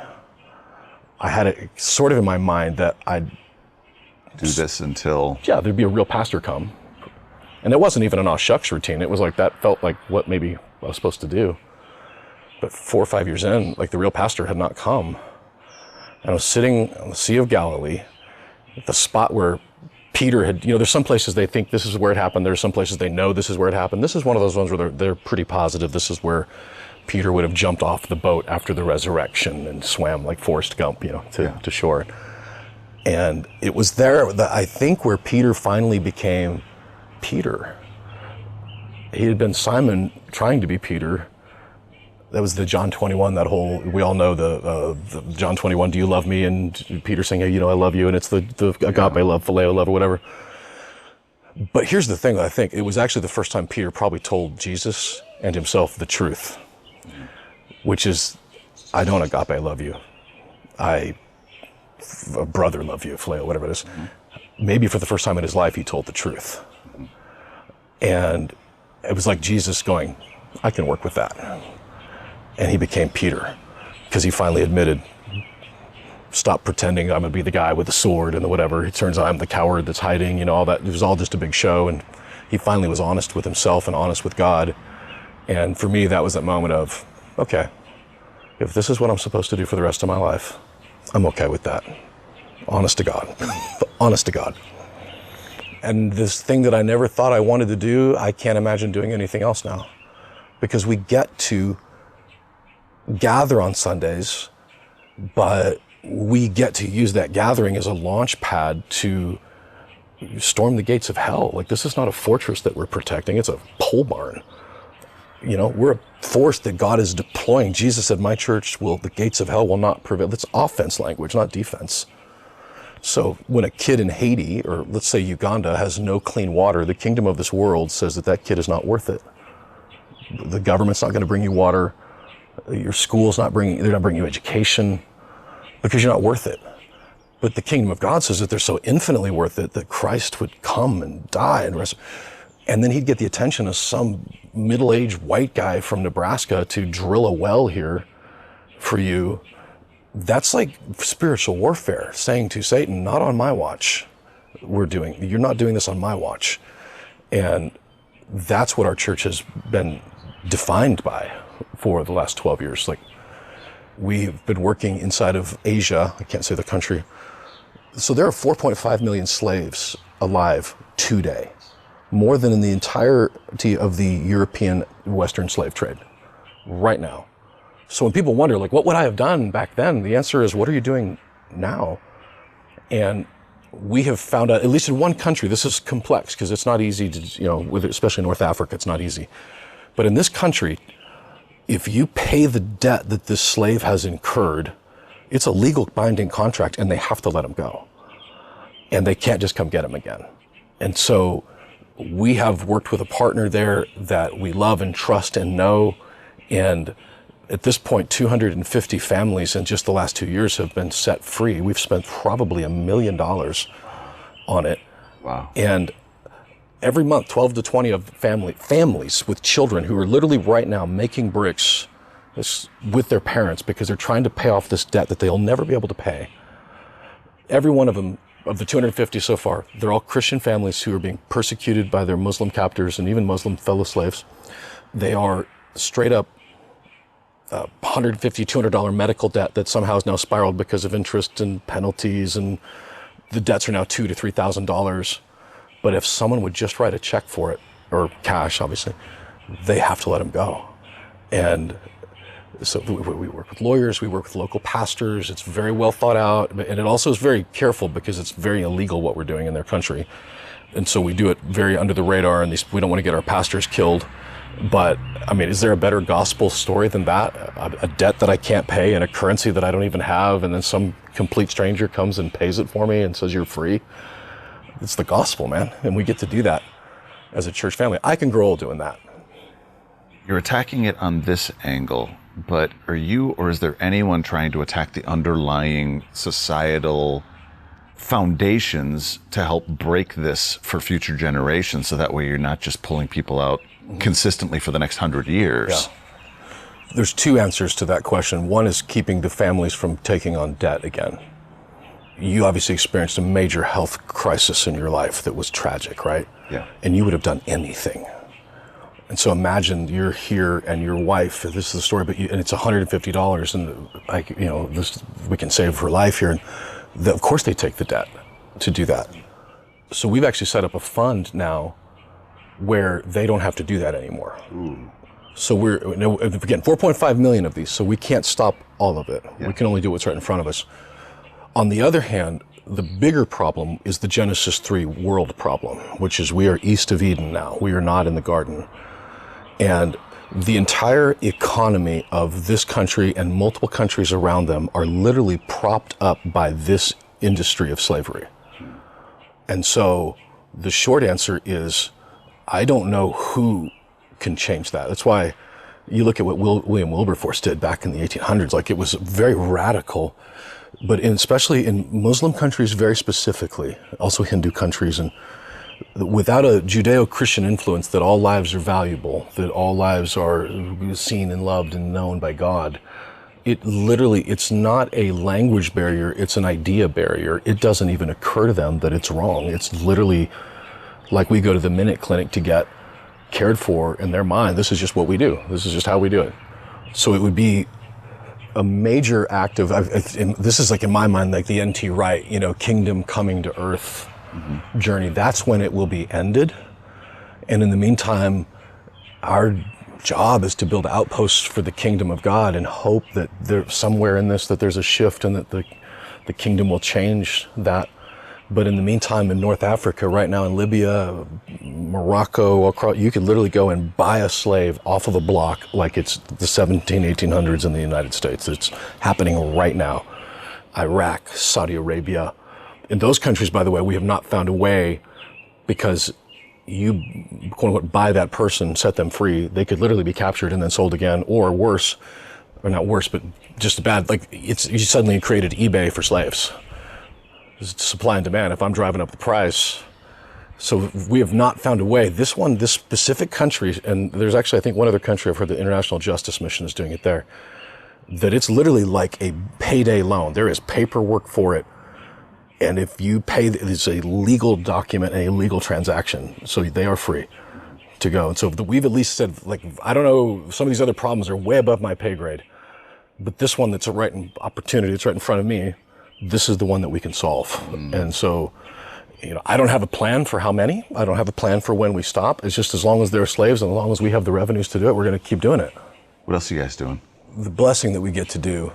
I had it sort of in my mind that I'd do this until... Yeah, there'd be a real pastor come. And it wasn't even an aw shucks routine. It was like, that felt like what maybe I was supposed to do. But 4 or 5 years in, like the real pastor had not come. And I was sitting on the Sea of Galilee, at the spot where Peter had, there's some places they think this is where it happened. There's some places they know this is where it happened. This is one of those ones where they're pretty positive this is where Peter would have jumped off the boat after the resurrection and swam like Forrest Gump, to shore. And it was there that I think where Peter finally became Peter. He had been Simon trying to be Peter. That was the John 21, that whole, we all know the John 21, do you love me? And Peter saying, hey, I love you. And it's the agape love, phileo love, or whatever. But here's the thing, I think it was actually the first time Peter probably told Jesus and himself the truth, which is, I don't agape love you. A brother love you, phileo, whatever it is. Maybe for the first time in his life, he told the truth. And it was like Jesus going, I can work with that. And he became Peter because he finally admitted, stop pretending I'm going to be the guy with the sword and the whatever. It turns out I'm the coward that's hiding, all that. It was all just a big show. And he finally was honest with himself and honest with God. And for me, that was that moment of, okay, if this is what I'm supposed to do for the rest of my life, I'm okay with that. Honest to God. Honest to God. And this thing that I never thought I wanted to do, I can't imagine doing anything else now. Because we get to gather on Sundays, but we get to use that gathering as a launch pad to storm the gates of hell. Like, this is not a fortress that we're protecting, it's a pole barn. We're a force that God is deploying. Jesus said, my church the gates of hell will not prevail. That's offense language, not defense. So when a kid in Haiti, or let's say Uganda, has no clean water, the kingdom of this world says that kid is not worth it. The government's not going to bring you water. Your school's they're not bringing you education because you're not worth it. But the kingdom of God says that they're so infinitely worth it that Christ would come and die and then he'd get the attention of some middle-aged white guy from Nebraska to drill a well here for you. That's like spiritual warfare, saying to Satan, not on my watch. You're not doing this on my watch. And that's what our church has been defined by for the last 12 years. Like, we've been working inside of Asia. I can't say the country. So there are 4.5 million slaves alive today, more than in the entirety of the European Western slave trade right now. So when people wonder, like, what would I have done back then? The answer is, what are you doing now? And we have found out, at least in one country, this is complex because it's not easy to, especially North Africa, it's not easy. But in this country, if you pay the debt that this slave has incurred, it's a legal binding contract and they have to let him go. And they can't just come get him again. And so we have worked with a partner there that we love and trust and know. And at this point, 250 families in just the last 2 years have been set free. We've spent probably $1 million on it. Wow. And every month, 12 to 20 of families with children who are literally right now making bricks with their parents because they're trying to pay off this debt that they'll never be able to pay. Every one of them, of the 250 so far, they're all Christian families who are being persecuted by their Muslim captors and even Muslim fellow slaves. They are straight up $150, $200 medical debt that somehow has now spiraled because of interest and penalties, and the debts are now $2,000 to $3,000. But if someone would just write a check for it, or cash, obviously, they have to let them go. And so we work with lawyers, we work with local pastors. It's very well thought out, and it also is very careful because it's very illegal what we're doing in their country. And so we do it very under the radar, and we don't want to get our pastors killed. But, I mean, is there a better gospel story than that? A debt that I can't pay and a currency that I don't even have, and then some complete stranger comes and pays it for me and says you're free? It's the gospel, man, and we get to do that as a church family. I can grow old doing that. You're attacking it on this angle, but are you, or is there anyone trying to attack the underlying societal foundations to help break this for future generations, so that way you're not just pulling people out consistently for the next 100 years? Yeah. There's two answers to that question. One is keeping the families from taking on debt again. You obviously experienced a major health crisis in your life that was tragic, right? Yeah. And you would have done anything. And so imagine you're here and your wife, this is the story, and it's $150, and we can save her life here. And of course they take the debt to do that. So we've actually set up a fund now where they don't have to do that anymore. Ooh. So again, 4.5 million of these, so we can't stop all of it. Yeah. We can only do what's right in front of us. On the other hand, the bigger problem is the Genesis 3 world problem, which is we are east of Eden now. We are not in the garden. And the entire economy of this country and multiple countries around them are literally propped up by this industry of slavery. And so the short answer is, I don't know who can change that. That's why you look at what William Wilberforce did back in the 1800s. Like, it was very radical, but especially in Muslim countries, very specifically, also Hindu countries, and without a Judeo-Christian influence that all lives are valuable, that all lives are seen and loved and known by God, it's not a language barrier, it's an idea barrier. It doesn't even occur to them that it's wrong. It's literally like we go to the Minute Clinic to get cared for. In their mind, this is just what we do. This is just how we do it. So it would be a major act of, this is like in my mind, like the N.T. Wright, kingdom coming to earth journey. That's when it will be ended. And in the meantime, our job is to build outposts for the kingdom of God and hope that there's somewhere in this that there's a shift and that the kingdom will change that. But in the meantime, in North Africa, right now in Libya, Morocco, you could literally go and buy a slave off of a block like it's the 1800s in the United States. It's happening right now. Iraq, Saudi Arabia. In those countries, by the way, we have not found a way, because you, quote unquote, buy that person, set them free. They could literally be captured and then sold again, or worse, or not worse, but just bad. Like, you suddenly created eBay for slaves. It's supply and demand. If I'm driving up the price. So we have not found a way. This specific country, and there's actually, I think, one other country, I've heard the International Justice Mission is doing it there, that it's literally like a payday loan. There is paperwork for it. And if you pay, it's a legal document, a legal transaction. So they are free to go. And so we've at least said, like, I don't know, some of these other problems are way above my pay grade, but this one that's right in opportunity, it's right in front of me, this is the one that we can solve. And so, I don't have a plan for how many. I don't have a plan for when we stop. It's just as long as there are slaves and as long as we have the revenues to do it, we're going to keep doing it. What else are you guys doing? The blessing that we get to do.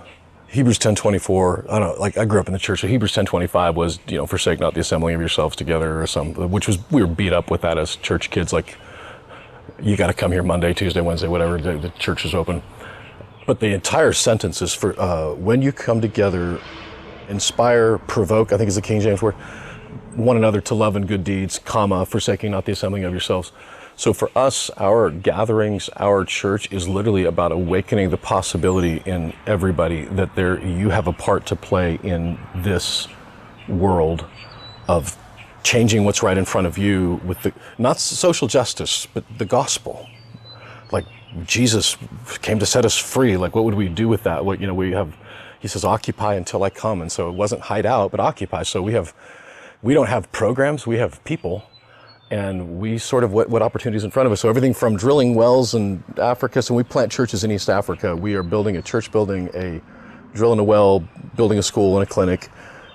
Hebrews 10:24. I don't know. Like, I grew up in the church. So Hebrews 10:25 was, forsake not the assembling of yourselves together, or which was, we were beat up with that as church kids. Like, you got to come here Monday, Tuesday, Wednesday, whatever. The church is open. But the entire sentence is for when you come together, inspire, provoke, I think is the King James word, one another to love and good deeds, forsaking not the assembling of yourselves. So for us, our gatherings, our church is literally about awakening the possibility in everybody that you have a part to play in this world of changing what's right in front of you with not social justice, but the gospel. Like, Jesus came to set us free. Like, what would we do with that? He says, occupy until I come. And so it wasn't hide out, but occupy. So we don't have programs, we have people. And we sort of what opportunities in front of us. So everything from drilling wells in Africa. So we plant churches in East Africa. We are building a church building, drilling a well, building a school and a clinic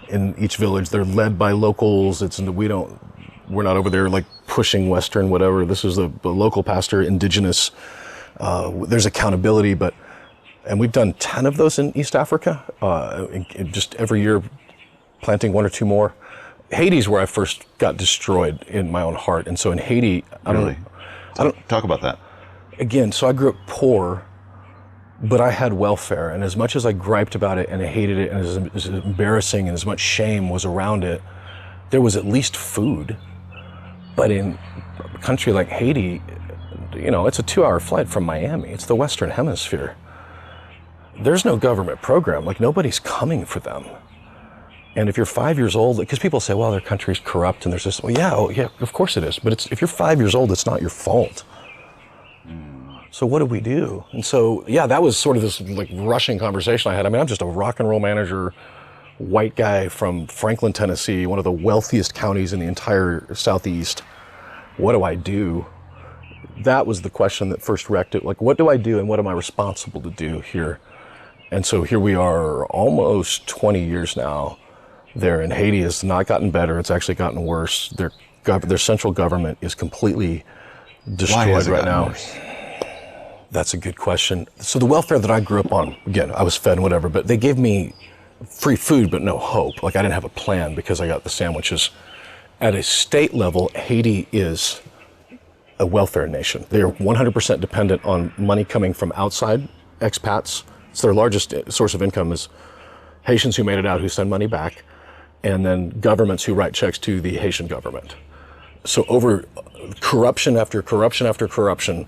in each village. They're led by locals. We're not over there like pushing Western, whatever. This is the local pastor, indigenous. There's accountability, and we've done 10 of those in East Africa, just every year planting one or two more. Haiti's where I first got destroyed in my own heart. And so in Haiti, I don't talk about that. Again, so I grew up poor, but I had welfare. And as much as I griped about it and I hated it and it was embarrassing and as much shame was around it, there was at least food. But in a country like Haiti, it's a 2-hour flight from Miami. It's the Western Hemisphere. There's no government program. Like, nobody's coming for them. And if you're 5 years old, because people say, well, their country's corrupt and there's this, yeah, of course it is. But if you're 5 years old, it's not your fault. So what do we do? And so, that was sort of this like rushing conversation I had. I mean, I'm just a rock and roll manager, white guy from Franklin, Tennessee, one of the wealthiest counties in the entire Southeast. What do I do? That was the question that first wrecked it. Like, what do I do and what am I responsible to do here? And so here we are almost 20 years now. There in Haiti has not gotten better. It's actually gotten worse. Their central government is completely destroyed right now. Worse? That's a good question. So the welfare that I grew up on, again, I was fed and whatever, but they gave me free food but no hope. Like, I didn't have a plan because I got the sandwiches. At a state level, Haiti is a welfare nation. They are 100% dependent on money coming from outside expats. It's their largest source of income is Haitians who made it out who send money back, and then governments who write checks to the Haitian government. So over corruption after corruption after corruption,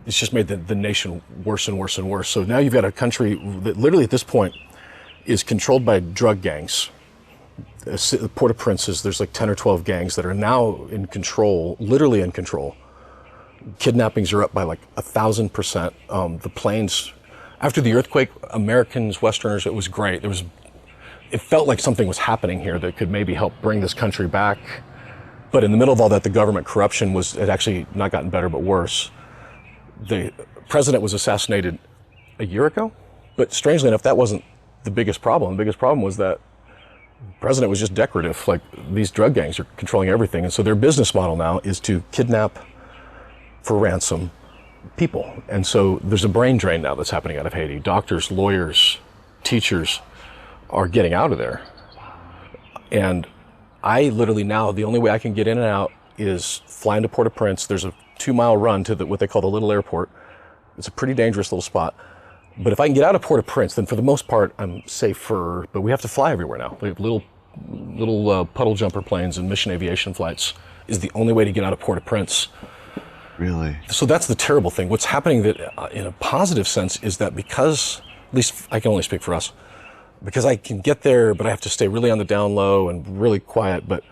it's just made the nation worse and worse and worse. So now you've got a country that literally at this point is controlled by drug gangs. Port-au-Prince, there's like 10 or 12 gangs that are now in control, literally in control. Kidnappings are up by like 1,000%. The planes, after the earthquake, Americans, Westerners, it was great. It felt like something was happening here that could maybe help bring this country back. But in the middle of all that, the government corruption had actually not gotten better, but worse. The president was assassinated a year ago, but strangely enough, that wasn't the biggest problem. The biggest problem was that the president was just decorative. Like, these drug gangs are controlling everything. And so their business model now is to kidnap for ransom people. And so there's a brain drain now that's happening out of Haiti. Doctors, lawyers, teachers are getting out of there. And I literally now, the only way I can get in and out is fly into Port-au-Prince. There's a 2-mile run to what they call the little airport. It's a pretty dangerous little spot. But if I can get out of Port-au-Prince, then for the most part, I'm safer. But we have to fly everywhere now. We have little puddle jumper planes and mission aviation flights is the only way to get out of Port-au-Prince. Really? So that's the terrible thing. What's happening that in a positive sense is that because, at least I can only speak for us, because I can get there, but I have to stay really on the down low and really quiet, but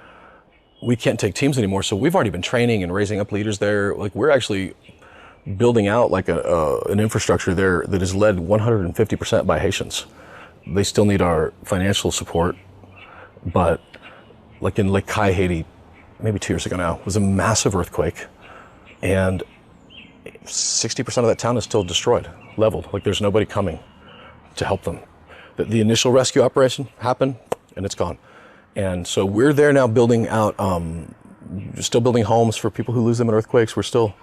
we can't take teams anymore. So we've already been training and raising up leaders there. Like, we're actually building out like an infrastructure there that is led 150% by Haitians. They still need our financial support, but like in Lake Kai, Haiti, maybe 2 years ago now, was a massive earthquake, and 60% of that town is still destroyed, leveled. Like, there's nobody coming to help them. The initial rescue operation happened, and it's gone. And so we're there now building out, still building homes for people who lose them in earthquakes. We're still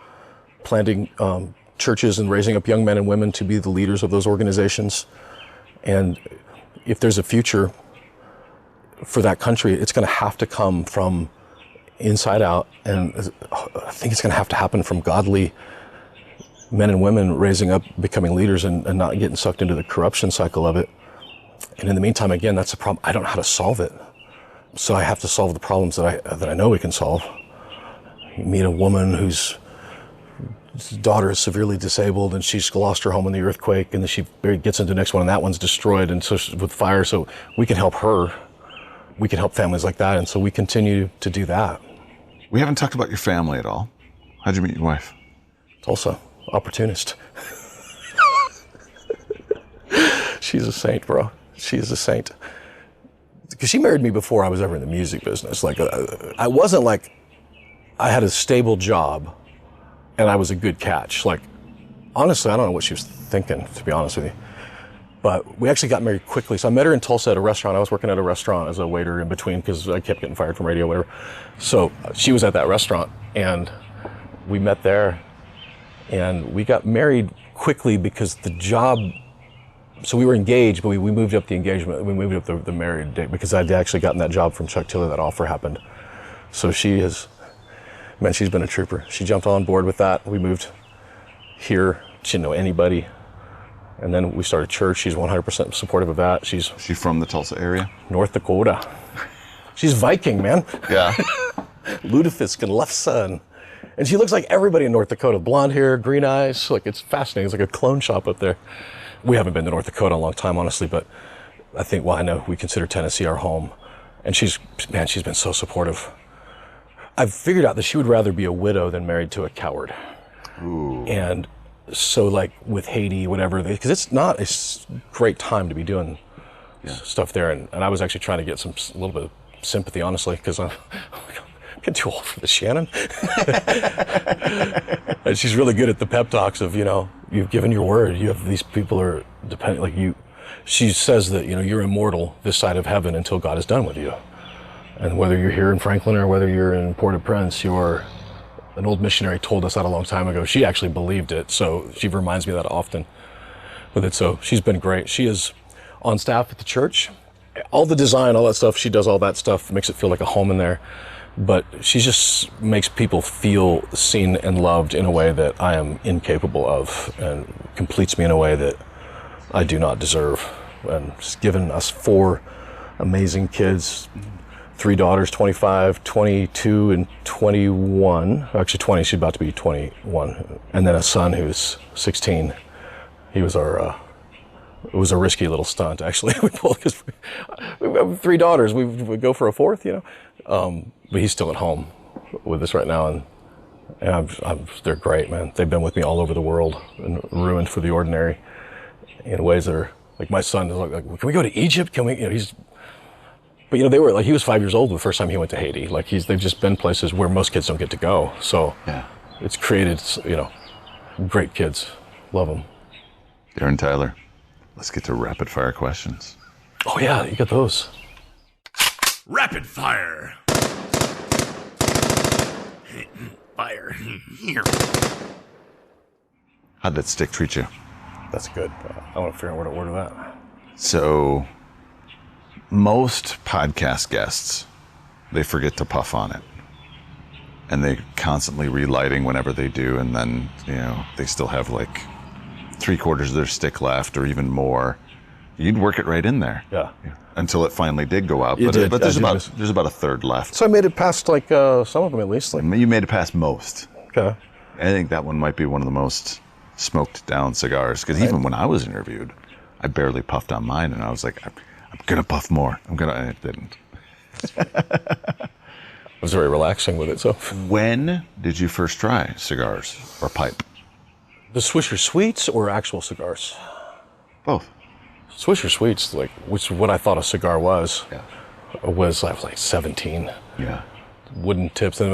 planting churches and raising up young men and women to be the leaders of those organizations. And if there's a future for that country, it's going to have to come from inside out. And I think it's going to have to happen from godly men and women raising up, becoming leaders, and not getting sucked into the corruption cycle of it. And in the meantime, again, that's a problem. I don't know how to solve it. So I have to solve the problems that I know we can solve. You meet a woman whose daughter is severely disabled and she's lost her home in the earthquake, and then she gets into the next one and that one's destroyed and so with fire. So we can help her. We can help families like that. And so we continue to do that. We haven't talked about your family at all. How'd you meet your wife? Tulsa, opportunist. She's a saint, bro. She is a saint. Because she married me before I was ever in the music business. Like, I wasn't like, I had a stable job and I was a good catch. Like, honestly, I don't know what she was thinking, to be honest with you. But we actually got married quickly. So I met her in Tulsa at a restaurant. I was working at a restaurant as a waiter in between because I kept getting fired from radio, whatever. So she was at that restaurant and we met there and we got married quickly because the job So we were engaged, but we moved up the engagement. We moved up the married date because I'd actually gotten that job from Chuck Tiller. That offer happened. So she's been a trooper. She jumped on board with that. We moved here. She didn't know anybody. And then we started church. She's 100% supportive of that. She's from the Tulsa area? North Dakota. She's Viking, man. Yeah. Lutefisk and left sun. And she looks like everybody in North Dakota. Blonde hair, green eyes. Like, it's fascinating. It's like a clone shop up there. We haven't been to North Dakota in a long time, honestly, but I think, well, I know we consider Tennessee our home. And she's been so supportive. I've figured out that she would rather be a widow than married to a coward. Ooh. And so, like, with Haiti, whatever, because it's not a great time to be doing stuff there. And I was actually trying to get a little bit of sympathy, honestly, because I'm getting too old for this, Shannon. And she's really good at the pep talks of, you've given your word. You have these people are dependent, like you. She says that, you're immortal this side of heaven until God is done with you. And whether you're here in Franklin or whether you're in Port-au-Prince, an old missionary told us that a long time ago. She actually believed it, so she reminds me of that often with it. So she's been great. She is on staff at the church. All the design, all that stuff, she does all that stuff, makes it feel like a home in there. But she just makes people feel seen and loved in a way that I am incapable of, and completes me in a way that I do not deserve. And she's given us 4 amazing kids, 3 daughters, 25, 22, and 21. Actually 20, she's about to be 21. And then a son who's 16. He was it was a risky little stunt, actually. We pulled, because we have 3 daughters. We would go for a 4th, But he's still at home with us right now, and they're great, man. They've been with me all over the world and ruined for the ordinary in ways that are, like, my son is like, can we go to Egypt? Can we, but they were like, he was 5 years old the first time he went to Haiti. Like, they've just been places where most kids don't get to go. So it's created, great kids. Love them. Darren Tyler, let's get to rapid fire questions. Oh yeah, you got those. Rapid fire. Fire. Here. How'd that stick treat you? That's good. I want to figure out where to order that. So, most podcast guests, they forget to puff on it. And they constantly relighting whenever they do, and then, they still have like 3/4 of their stick left or even more. You'd work it right in there. Yeah. Until it finally did go out. It did. But there's about a third left. So I made it past like some of them at least. Like, You made it past most. okay. I think that one might be one of the most smoked down cigars, because even when I was interviewed, I barely puffed on mine, and I was like, I'm gonna puff more. And it didn't. I was very relaxing with it. So When did you first try cigars or pipe? the Swisher Sweets or actual cigars? Both. Swisher Sweets, like, which is what I thought a cigar was. Yeah. I was like 17. Yeah. Wooden tips, and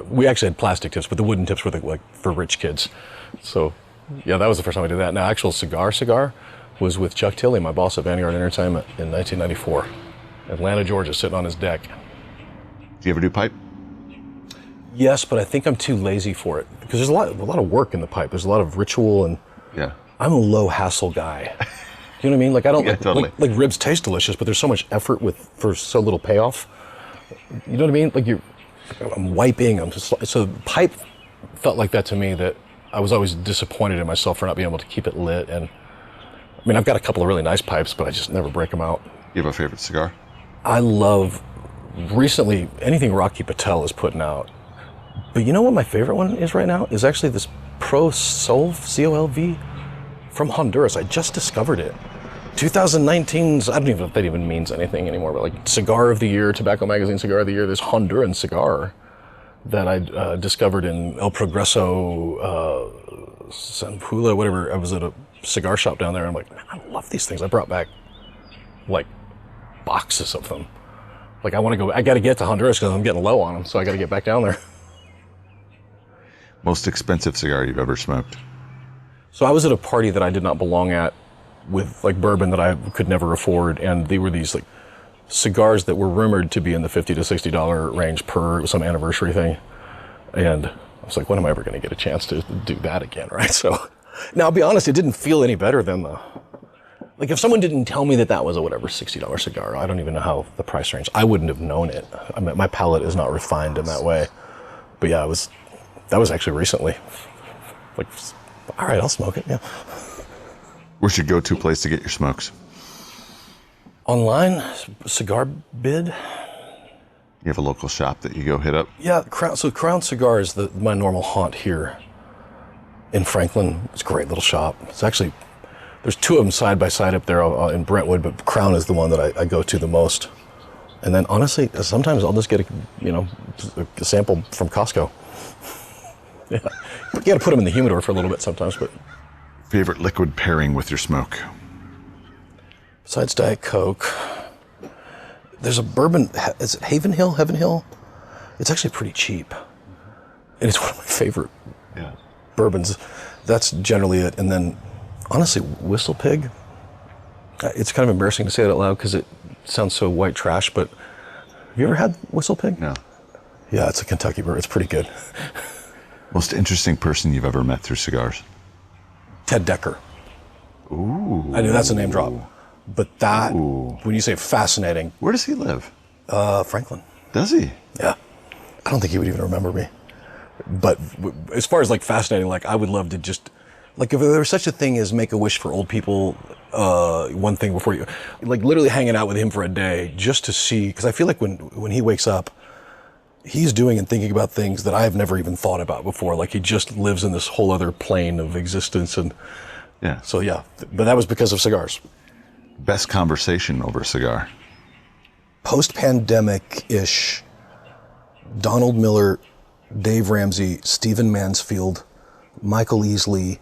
we actually had plastic tips, but the wooden tips were like for rich kids. So, yeah, that was the first time I did that. Now, actual cigar was with Chuck Tilley, my boss at Vanguard Entertainment, in 1994. Atlanta, Georgia, sitting on his deck. Do you ever do pipe? Yes, but I think I'm too lazy for it, because there's a lot of work in the pipe. There's a lot of ritual, and Yeah. I'm a low hassle guy. You know what I mean? Like, I don't totally. like ribs taste delicious, but there's so much effort for so little payoff. You know what I mean? Like, I'm wiping. So pipe felt like that to me, that I was always disappointed in myself for not being able to keep it lit. And I mean, I've got a couple of really nice pipes, but I just never break them out. You have a favorite cigar? I love, recently, anything Rocky Patel is putting out. But you know what my favorite one is right now? Is actually this Pro Solv, C-O-L-V, from Honduras. I just discovered it. 2019's, I don't even know if that even means anything anymore, but like Cigar of the Year, Tobacco Magazine Cigar of the Year, this Honduran cigar that I discovered in El Progreso, San Pula, whatever. I was at a cigar shop down there, and I'm like, man, I love these things. I brought back like boxes of them. Like, I got to get to Honduras because I'm getting low on them, so I got to get back down there. Most expensive cigar you've ever smoked? So I was at a party that I did not belong at with like bourbon that I could never afford, and they were these like cigars that were rumored to be in the $50 to $60 range per some anniversary thing. And I was like, when am I ever going to get a chance to do that again, right? So now I'll be honest, it didn't feel any better than Like if someone didn't tell me that was a whatever $60 cigar, I don't even know how the price range. I wouldn't have known it. I mean, my palate is not refined in that way. But yeah, that was actually recently. Like, all right, I'll smoke it. Yeah. Where's your go-to place to get your smokes? Online, Cigar Bid. You have a local shop that you go hit up? Yeah, Crown Cigar is my normal haunt here in Franklin. It's a great little shop. It's actually, there's two of them side by side up there in Brentwood, but Crown is the one that I go to the most. And then honestly, sometimes I'll just get a sample from Costco. Yeah, you got to put them in the humidor for a little bit sometimes. But favorite liquid pairing with your smoke? Besides Diet Coke, there's a bourbon. Is it Heaven Hill? It's actually pretty cheap, and it's one of my favorite bourbons. That's generally it. And then, honestly, Whistle Pig. It's kind of embarrassing to say it out loud because it sounds so white trash. But have you ever had Whistle Pig? No. Yeah, it's a Kentucky bourbon. It's pretty good. Most interesting person you've ever met through cigars? Ted Decker. Ooh. I knew that's a name drop. But when you say fascinating. Where does he live? Franklin. Does he? Yeah. I don't think he would even remember me. But as far as like fascinating, like I would love to just, like if there was such a thing as make a wish for old people, one thing before you, like literally hanging out with him for a day just to see, because I feel like when he wakes up, he's doing and thinking about things that I've never even thought about before. Like he just lives in this whole other plane of existence. And yeah. So yeah, but that was because of cigars. Best conversation over a cigar? Post-pandemic-ish, Donald Miller, Dave Ramsey, Stephen Mansfield, Michael Easley,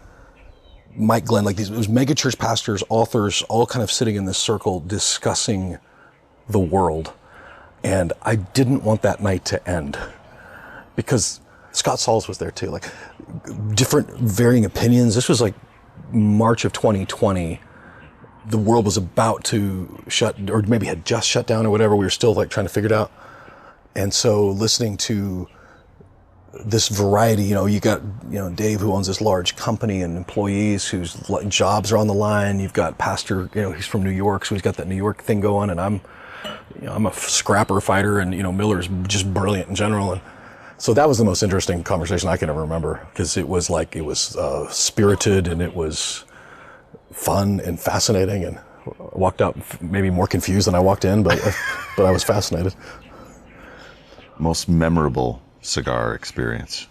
Mike Glenn, like it was megachurch pastors, authors, all kind of sitting in this circle discussing the world. And I didn't want that night to end because Scott Sauls was there too, like different varying opinions. This was like March of 2020. The world was about to shut, or maybe had just shut down or whatever. We were still like trying to figure it out. And so listening to this variety, you got, Dave who owns this large company and employees whose jobs are on the line. You've got Pastor, he's from New York, so he's got that New York thing going. And I'm a scrapper fighter, and, Miller's just brilliant in general. And so that was the most interesting conversation I can ever remember because it was spirited and it was fun and fascinating, and I walked out maybe more confused than I walked in, but I was fascinated. Most memorable cigar experience?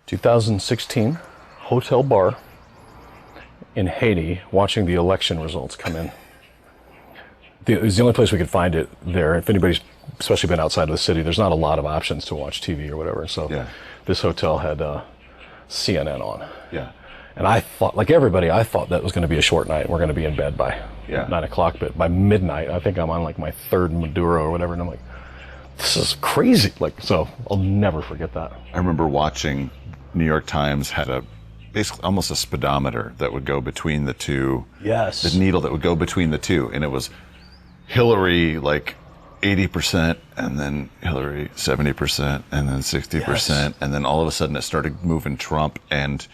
2016, hotel bar in Haiti, watching the election results come in. It was the only place we could find it there. If anybody's especially been outside of the city, there's not a lot of options to watch TV or whatever. So This hotel had CNN on. Yeah. And I thought, like everybody, that was going to be a short night. We're going to be in bed by 9 o'clock. But by midnight, I think I'm on like my third Maduro or whatever. And I'm like, this is crazy. So I'll never forget that. I remember watching New York Times had basically almost a speedometer that would go between the two. Yes. The needle that would go between the two. And it was Hillary like 80% and then Hillary 70% and then 60%. Yes. And then all of a sudden it started moving Trump, and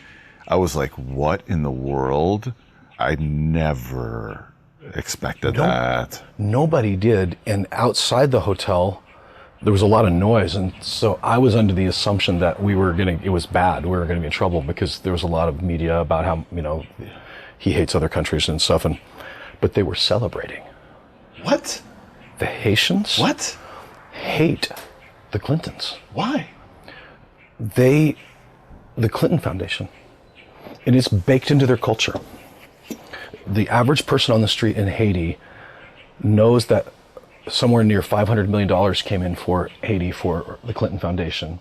I was like, what in the world? I never expected that. Nobody did. And outside the hotel, there was a lot of noise. And so I was under the assumption that it was bad. We were going to be in trouble because there was a lot of media about how, he hates other countries and stuff. But they were celebrating. What? The Haitians? What? Hate the Clintons. Why? The Clinton Foundation. And it's baked into their culture. The average person on the street in Haiti knows that somewhere near $500 million came in for Haiti for the Clinton Foundation.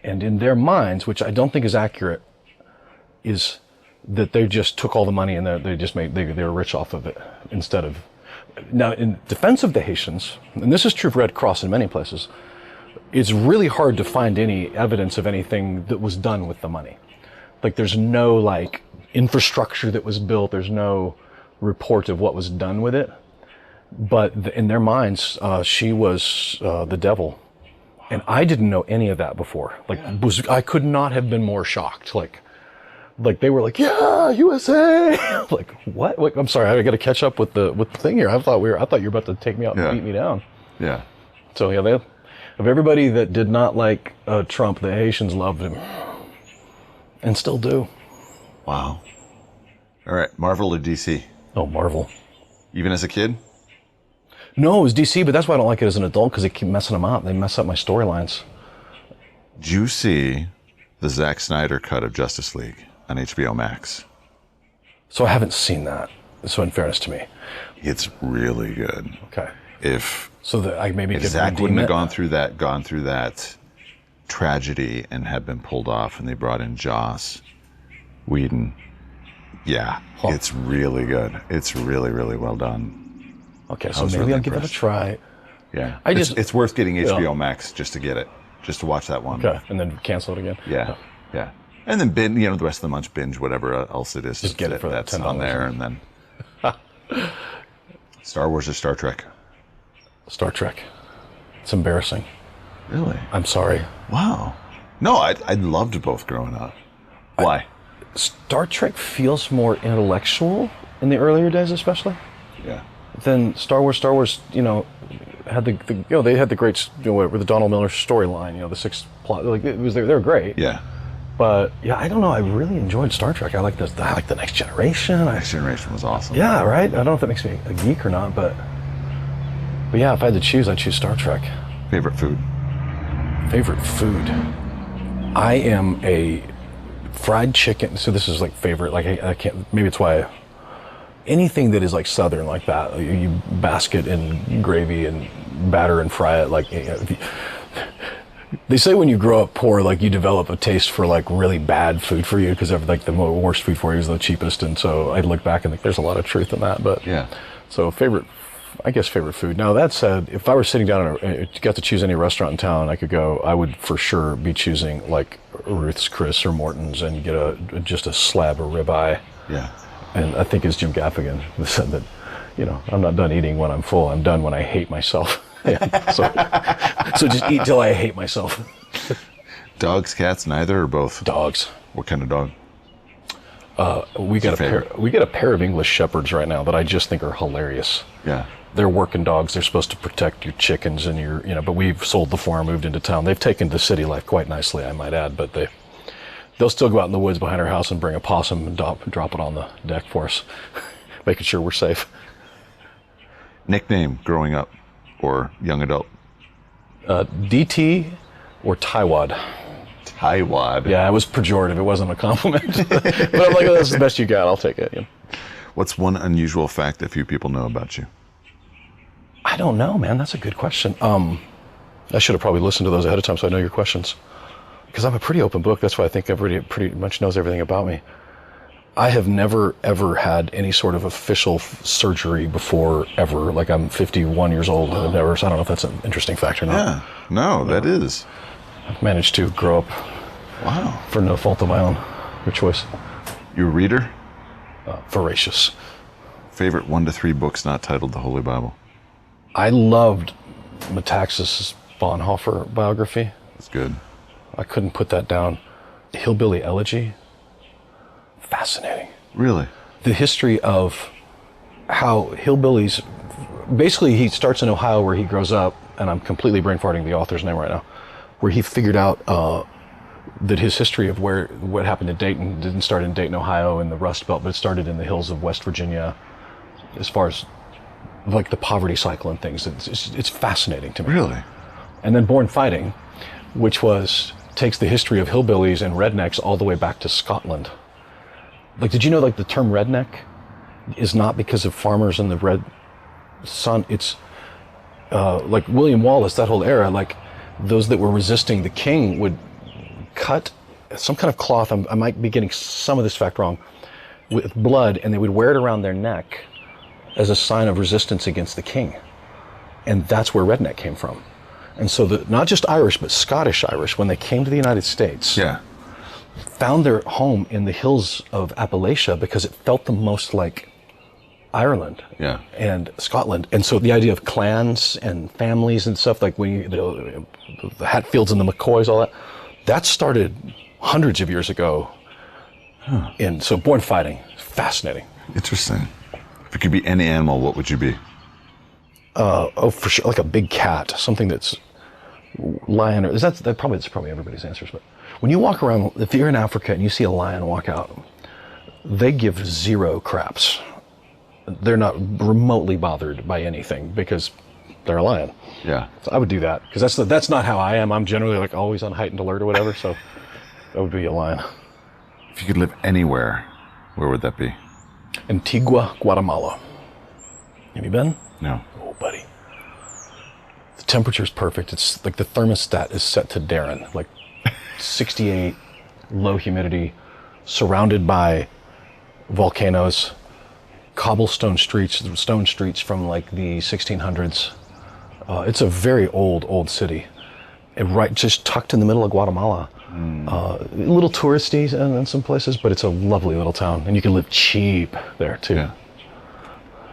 And in their minds, which I don't think is accurate, is that they just took all the money and they were rich off of it instead of. Now, in defense of the Haitians, and this is true of Red Cross in many places, it's really hard to find any evidence of anything that was done with the money. Like there's no infrastructure that was built. There's no report of what was done with it. But in their minds, she was the devil. And I didn't know any of that before. I could not have been more shocked. like they were like, yeah, USA. Like, what? Like, I'm sorry, I got to catch up with the thing here. I thought you were about to take me out and beat me down. Yeah. So yeah, of everybody that did not like Trump, the Haitians loved him, and still do. Wow. All right, Marvel or DC? Oh, Marvel. Even as a kid? No, it was DC, but that's why I don't like it as an adult, because they keep messing them up. They mess up my storylines. Did you see the Zack Snyder cut of Justice League on HBO Max? So I haven't seen that. So in fairness to me, It's really good. okay. If I maybe could Zack redeem wouldn't have it. gone through that tragedy and had been pulled off, and they brought in Joss Whedon. Yeah, it's really good. It's really, really well done. Okay, so was maybe really I'll give it a impressed. try. Yeah, just- it's worth getting HBO Max just to get it, just to watch that one. Okay, and then cancel it again. Yeah, yeah, and then binge, the rest of the month binge whatever else it is. Just get it for that's $10 on there, and then Star Wars or Star Trek. Star Trek. It's embarrassing. Really? I'm sorry. Wow. No, I loved both growing up. Why? Star Trek feels more intellectual in the earlier days, especially. Yeah. Then Star Wars, had they had the great, whatever, the Donald Miller storyline, the 6 plot, like it was, they were great. Yeah. But yeah, I don't know. I really enjoyed Star Trek. I like the Next Generation. Next Generation was awesome. Yeah, right. I don't know if that makes me a geek or not, but yeah, if I had to choose, I'd choose Star Trek. Favorite food? Favorite food. I am a fried chicken. So this is like favorite. Like I can't. Maybe it's why. Anything that is like Southern like that, you bask it in gravy and batter and fry it. Like they say, when you grow up poor, like you develop a taste for like really bad food for you, because like the worst food for you is the cheapest. And so I look back and think there's a lot of truth in that. But yeah. So favorite food. Now that said, if I were sitting down and got to choose any restaurant in town, I would for sure be choosing like Ruth's Chris or Morton's and get just a slab of ribeye. Yeah. And I think it's Jim Gaffigan who said that, I'm not done eating when I'm full. I'm done when I hate myself. Yeah. So just eat till I hate myself. Dogs, cats, neither, or both? Dogs. What kind of dog? We got a pair of English Shepherds right now that I just think are hilarious. Yeah. They're working dogs. They're supposed to protect your chickens and but we've sold the farm, moved into town. They've taken to city life quite nicely, I might add, but they'll still go out in the woods behind our house and bring a possum and drop it on the deck for us, making sure we're safe. Nickname growing up or young adult? DT or Tywad. Tywad. Yeah, it was pejorative. It wasn't a compliment. But I'm like, that's the best you got. I'll take it. What's one unusual fact that few people know about you? I don't know, man. That's a good question. I should have probably listened to those ahead of time so I know your questions. Because I'm a pretty open book. That's why I think everybody pretty much knows everything about me. I have never, ever had any sort of official surgery before, ever. Like, I'm 51 years old. I've never, so I don't know if that's an interesting fact or not. Yeah. No, that is. I've managed to grow up. Wow. For no fault of my own. Your choice. You a reader? Voracious. Favorite 1 to 3 books not titled the Holy Bible? I loved Metaxas Bonhoeffer biography. That's good. I couldn't put that down. Hillbilly Elegy. Fascinating. Really? The history of how hillbillies, basically he starts in Ohio where he grows up, and I'm completely brain farting the author's name right now, where he figured out that his history of what happened in Dayton didn't start in Dayton, Ohio in the Rust Belt, but it started in the hills of West Virginia, as far as like the poverty cycle and things. It's fascinating to me. Really? And then Born Fighting, which takes the history of hillbillies and rednecks all the way back to Scotland. Like, did you know, like, the term redneck is not because of farmers in the red sun? It's like William Wallace, that whole era, like those that were resisting the king would cut some kind of cloth, I might be getting some of this fact wrong, with blood, and they would wear it around their neck as a sign of resistance against the king. And that's where redneck came from. And so not just Irish, but Scottish Irish, when they came to the United States, found their home in the hills of Appalachia because it felt the most like Ireland and Scotland. And so the idea of clans and families and stuff, like when the Hatfields and the McCoys, all that started hundreds of years ago. And so born fighting, fascinating. Interesting. If it could be any animal, what would you be? For sure, like a big cat, something that's lion, or that's probably everybody's answers. But when you walk around, if you're in Africa and you see a lion walk out, they give zero craps. They're not remotely bothered by anything because they're a lion. Yeah. So I would do that because that's not how I am. I'm generally like always on heightened alert or whatever. So that would be a lion. If you could live anywhere, where would that be? Antigua, Guatemala. Have you been? No. Oh, buddy. The temperature's perfect. It's like the thermostat is set to Darren, like 68, low humidity, surrounded by volcanoes, cobblestone streets, stone streets from like the 1600s. It's a very old city. Right, just tucked in the middle of Guatemala. A little touristy in some places, but it's a lovely little town, and you can live cheap there too. Yeah.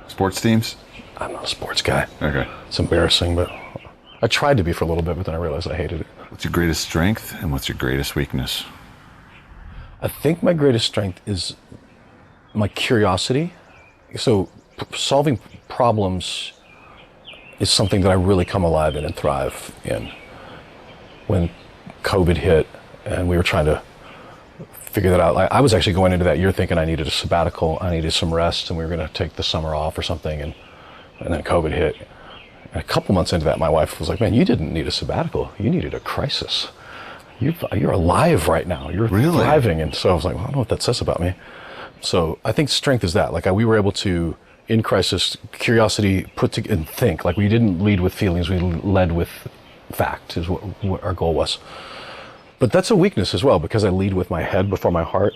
Sports teams? I'm not a sports guy. Okay. It's embarrassing, but I tried to be for a little bit, but then I realized I hated it. What's your greatest strength and what's your greatest weakness? I think my greatest strength is my curiosity. So solving problems is something that I really come alive in and thrive in. When COVID hit and we were trying to figure that out, I was actually going into that year thinking I needed a sabbatical, I needed some rest, and we were going to take the summer off or something, and then COVID hit. And a couple months into that, my wife was like, "Man, you didn't need a sabbatical. You needed a crisis. You're alive right now. You're really thriving." And so I was like, well, I don't know what that says about me. So I think strength is that. Like we were able to, in crisis, curiosity, and think. Like we didn't lead with feelings. We led with fact is what our goal was. But that's a weakness as well, because I lead with my head before my heart.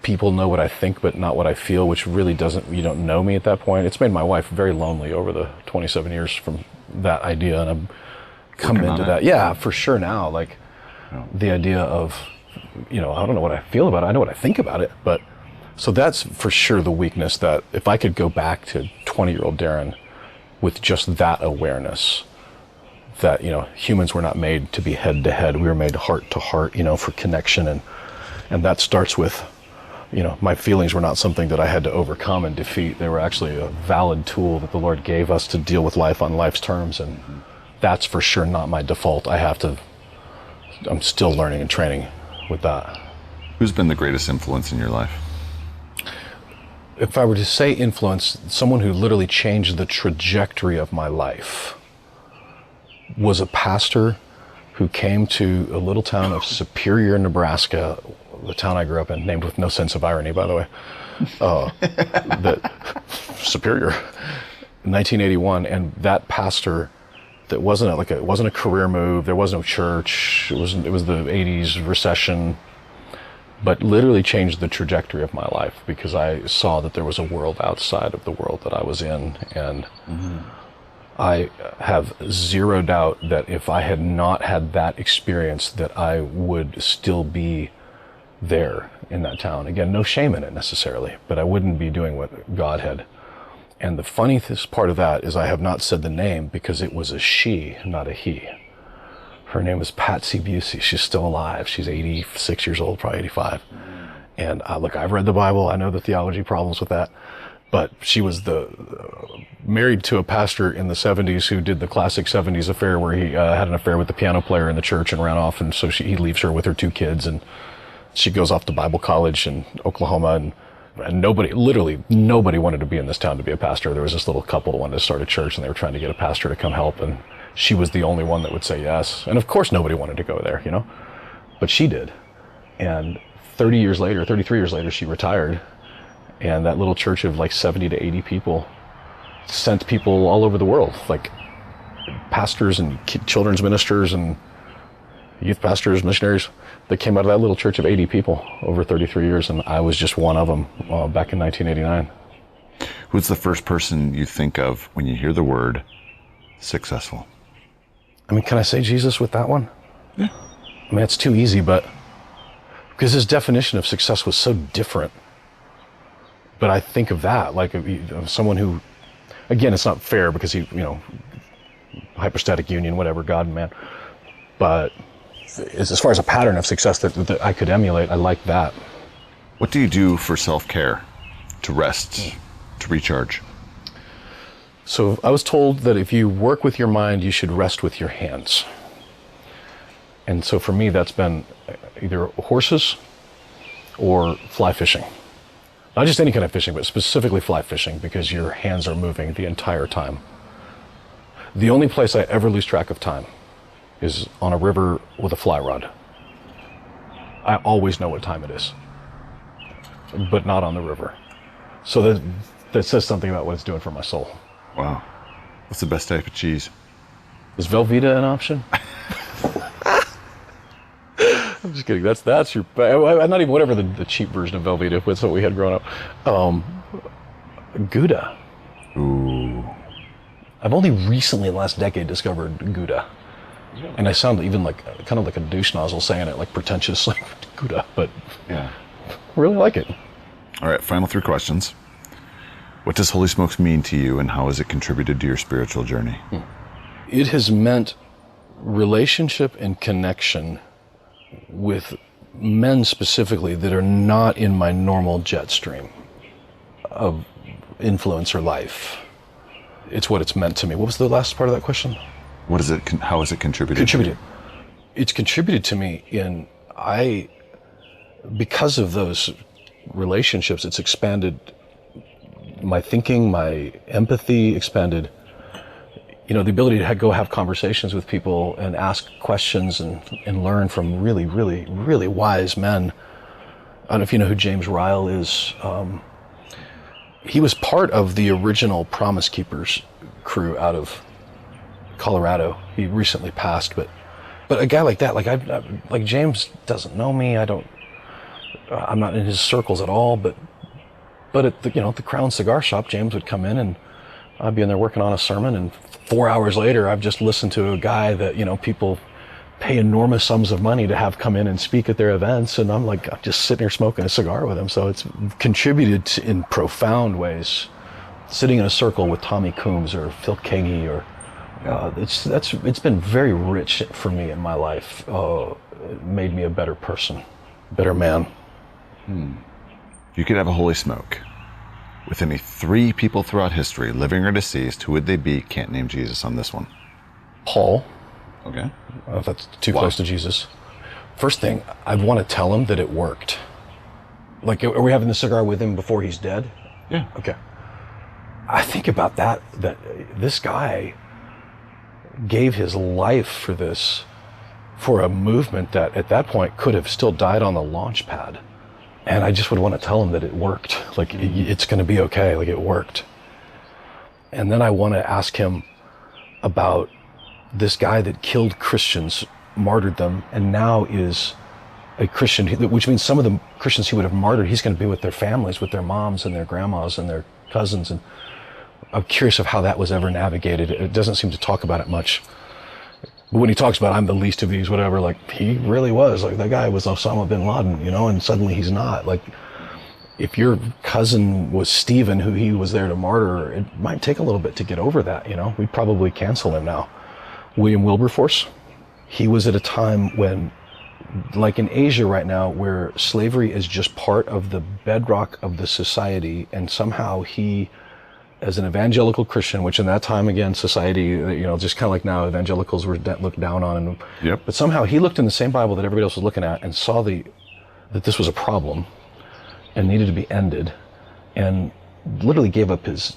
People know what I think, but not what I feel, which really you don't know me at that point. It's made my wife very lonely over the 27 years from that idea. And I've come into that. Yeah, for sure now. Like the idea of, I don't know what I feel about it. I know what I think about it. But so that's for sure the weakness, that if I could go back to 20-year-old Darren with just that awareness, that, humans were not made to be head to head. We were made heart to heart, for connection. And that starts with, my feelings were not something that I had to overcome and defeat. They were actually a valid tool that the Lord gave us to deal with life on life's terms. And that's for sure not my default. I'm still learning and training with that. Who's been the greatest influence in your life? If I were to say influence, someone who literally changed the trajectory of my life was a pastor who came to a little town of Superior, Nebraska, the town I grew up in, named with no sense of irony, by the way. Superior, in 1981, and that pastor, that wasn't a career move. There was no church. It was the 80s recession, but literally changed the trajectory of my life, because I saw that there was a world outside of the world that I was in, and I have zero doubt that if I had not had that experience, that I would still be there in that town. Again, no shame in it necessarily, but I wouldn't be doing what God had. And the funniest part of that is I have not said the name, because it was a she, not a he. Her name was Patsy Busey. She's still alive. She's 86 years old, probably 85. And look, I've read the Bible. I know the theology problems with that. But she was married to a pastor in the 70s who did the classic 70s affair, where he had an affair with the piano player in the church and ran off. And so he leaves her with her 2 kids, and she goes off to Bible college in Oklahoma. And literally nobody wanted to be in this town to be a pastor. There was this little couple that wanted to start a church, and they were trying to get a pastor to come help. And she was the only one that would say yes. And of course nobody wanted to go there, but she did. And 33 years later, she retired. And that little church of like 70 to 80 people sent people all over the world, like pastors and children's ministers and youth pastors, missionaries, that came out of that little church of 80 people over 33 years. And I was just one of them back in 1989. Who's the first person you think of when you hear the word successful? I mean, can I say Jesus with that one? Yeah. I mean, it's too easy, but because his definition of success was so different. But I think of that, like someone who, again, it's not fair because he, hypostatic union, whatever, God and man. But as far as a pattern of success that I could emulate, I like that. What do you do for self-care, to rest, to recharge? So I was told that if you work with your mind, you should rest with your hands. And so for me, that's been either horses or fly fishing. Not just any kind of fishing, but specifically fly fishing, because your hands are moving the entire time. The only place I ever lose track of time is on a river with a fly rod. I always know what time it is, but not on the river. So that says something about what it's doing for my soul. Wow. What's the best type of cheese? Is Velveeta an option? I'm just kidding. That's your. Not even whatever the cheap version of Velveeta. That's what we had growing up. Gouda. Ooh. I've only recently, in the last decade, discovered Gouda, and I sound even like kind of like a douche nozzle saying it, like pretentious, like Gouda. But yeah, I really like it. All right, final 3 questions. What does Holy Smokes mean to you, and how has it contributed to your spiritual journey? It has meant relationship and connection with men specifically that are not in my normal jet stream of influencer life. It's what it's meant to me. What was the last part of that question? What is it? How has it contributed? Contributed. It's contributed to me because of those relationships, it's expanded my thinking, my empathy, expanded, the ability to go have conversations with people and ask questions and learn from really, really, really wise men. I don't know if you know who James Ryle is. He was part of the original Promise Keepers crew out of Colorado. He recently passed, but a guy like that, like James doesn't know me. I'm not in his circles at all, but at the Crown Cigar Shop, James would come in and I'd be in there working on a sermon, and 4 hours later, I've just listened to a guy that, people pay enormous sums of money to have come in and speak at their events, and I'm just sitting here smoking a cigar with him. So it's contributed in profound ways. Sitting in a circle with Tommy Coombs or Phil Kagi, or it's been very rich for me in my life. It made me a better person, better man. If you could have a holy smoke with any 3 people throughout history, living or deceased, who would they be? Can't name Jesus on this one. Paul. Okay. That's too close to Jesus. First thing, I'd want to tell him that it worked. Like, are we having the cigar with him before he's dead? Yeah. Okay. I think about that this guy gave his life for this, for a movement that at that point could have still died on the launch pad. And I just would want to tell him that it worked. Like, it's going to be okay. Like, it worked. And then I want to ask him about this guy that killed Christians, martyred them, and now is a Christian, which means some of the Christians he would have martyred, he's going to be with their families, with their moms and their grandmas and their cousins. And I'm curious of how that was ever navigated. It doesn't seem to talk about it much. But when he talks about, I'm the least of these, whatever, like, he really was. Like, that guy was Osama bin Laden, and suddenly he's not. Like, if your cousin was Stephen, who he was there to martyr, it might take a little bit to get over that, We'd probably cancel him now. William Wilberforce, he was at a time when, like in Asia right now, where slavery is just part of the bedrock of the society, and somehow he, as an evangelical Christian, which in that time, again, society, just kind of like now, evangelicals were looked down on. And, yep. But somehow he looked in the same Bible that everybody else was looking at and saw that this was a problem and needed to be ended, and literally gave up his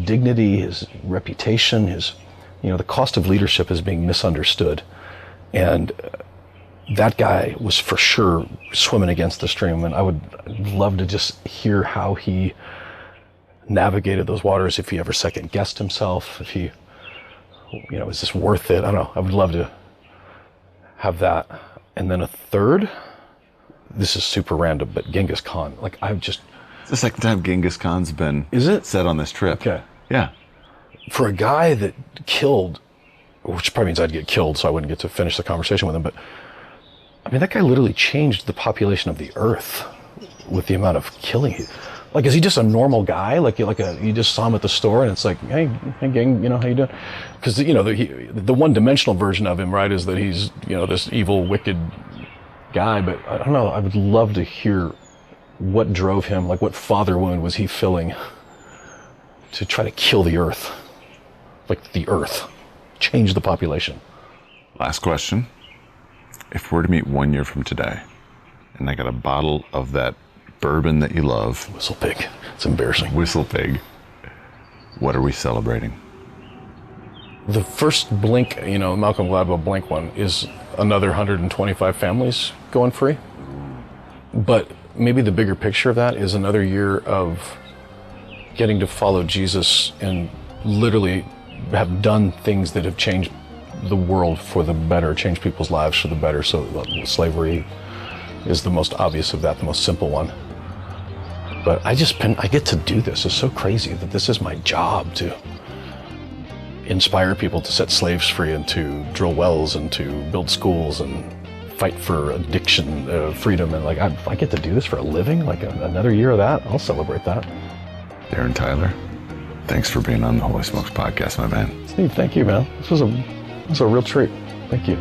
dignity, his reputation, the cost of leadership is being misunderstood. And that guy was for sure swimming against the stream. And I would love to just hear how he navigated those waters, if he ever second guessed himself, if he, is this worth it? I don't know. I would love to have that. And then a third, this is super random, but Genghis Khan. Like, it's the second time Genghis Khan's been said on this trip. Okay. Yeah. For a guy that killed, which probably means I'd get killed, so I wouldn't get to finish the conversation with him, but I mean, that guy literally changed the population of the earth with the amount of killing. Like, is he just a normal guy? Like you just saw him at the store and it's like, hey gang, how you doing? Because, the one-dimensional version of him, right, is that he's, this evil, wicked guy. But I don't know, I would love to hear what drove him, like what father wound was he filling to try to kill the earth, like the earth, change the population. Last question. If we're to meet 1 year from today, and I got a bottle of that bourbon that you love. Whistle Pig. It's embarrassing. Whistle Pig. What are we celebrating? The first Blink, Malcolm Gladwell Blink one is another 125 families going free. But maybe the bigger picture of that is another year of getting to follow Jesus and literally have done things that have changed the world for the better, changed people's lives for the better. So slavery is the most obvious of that, the most simple one. But I get to do this. It's so crazy that this is my job, to inspire people to set slaves free and to drill wells and to build schools and fight for addiction, freedom. And like, I get to do this for a living, like another year of that, I'll celebrate that. Darren Tyler, thanks for being on the Holy Smokes podcast, my man. Steve, thank you, man. This was a real treat. Thank you.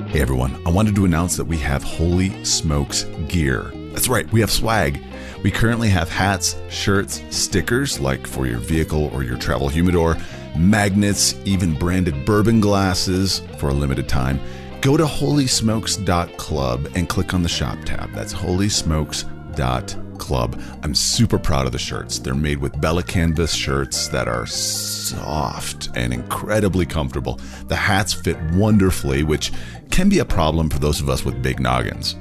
Hey everyone, I wanted to announce that we have Holy Smokes gear. That's right, we have swag. We currently have hats, shirts, stickers like for your vehicle or your travel humidor, magnets, even branded bourbon glasses for a limited time. Go to holysmokes.club and click on the shop tab. That's holysmokes.club. I'm super proud of the shirts. They're made with Bella canvas shirts that are soft and incredibly comfortable. The hats fit wonderfully, which can be a problem for those of us with big noggins.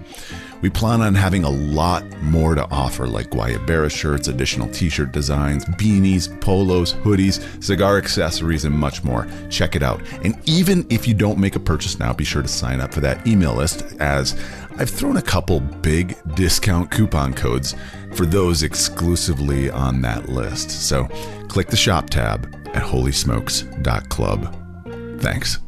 We plan on having a lot more to offer, like Guayabera shirts, additional t-shirt designs, beanies, polos, hoodies, cigar accessories, and much more. Check it out. And even if you don't make a purchase now, be sure to sign up for that email list, as I've thrown a couple big discount coupon codes for those exclusively on that list. So click the shop tab at holysmokes.club. Thanks.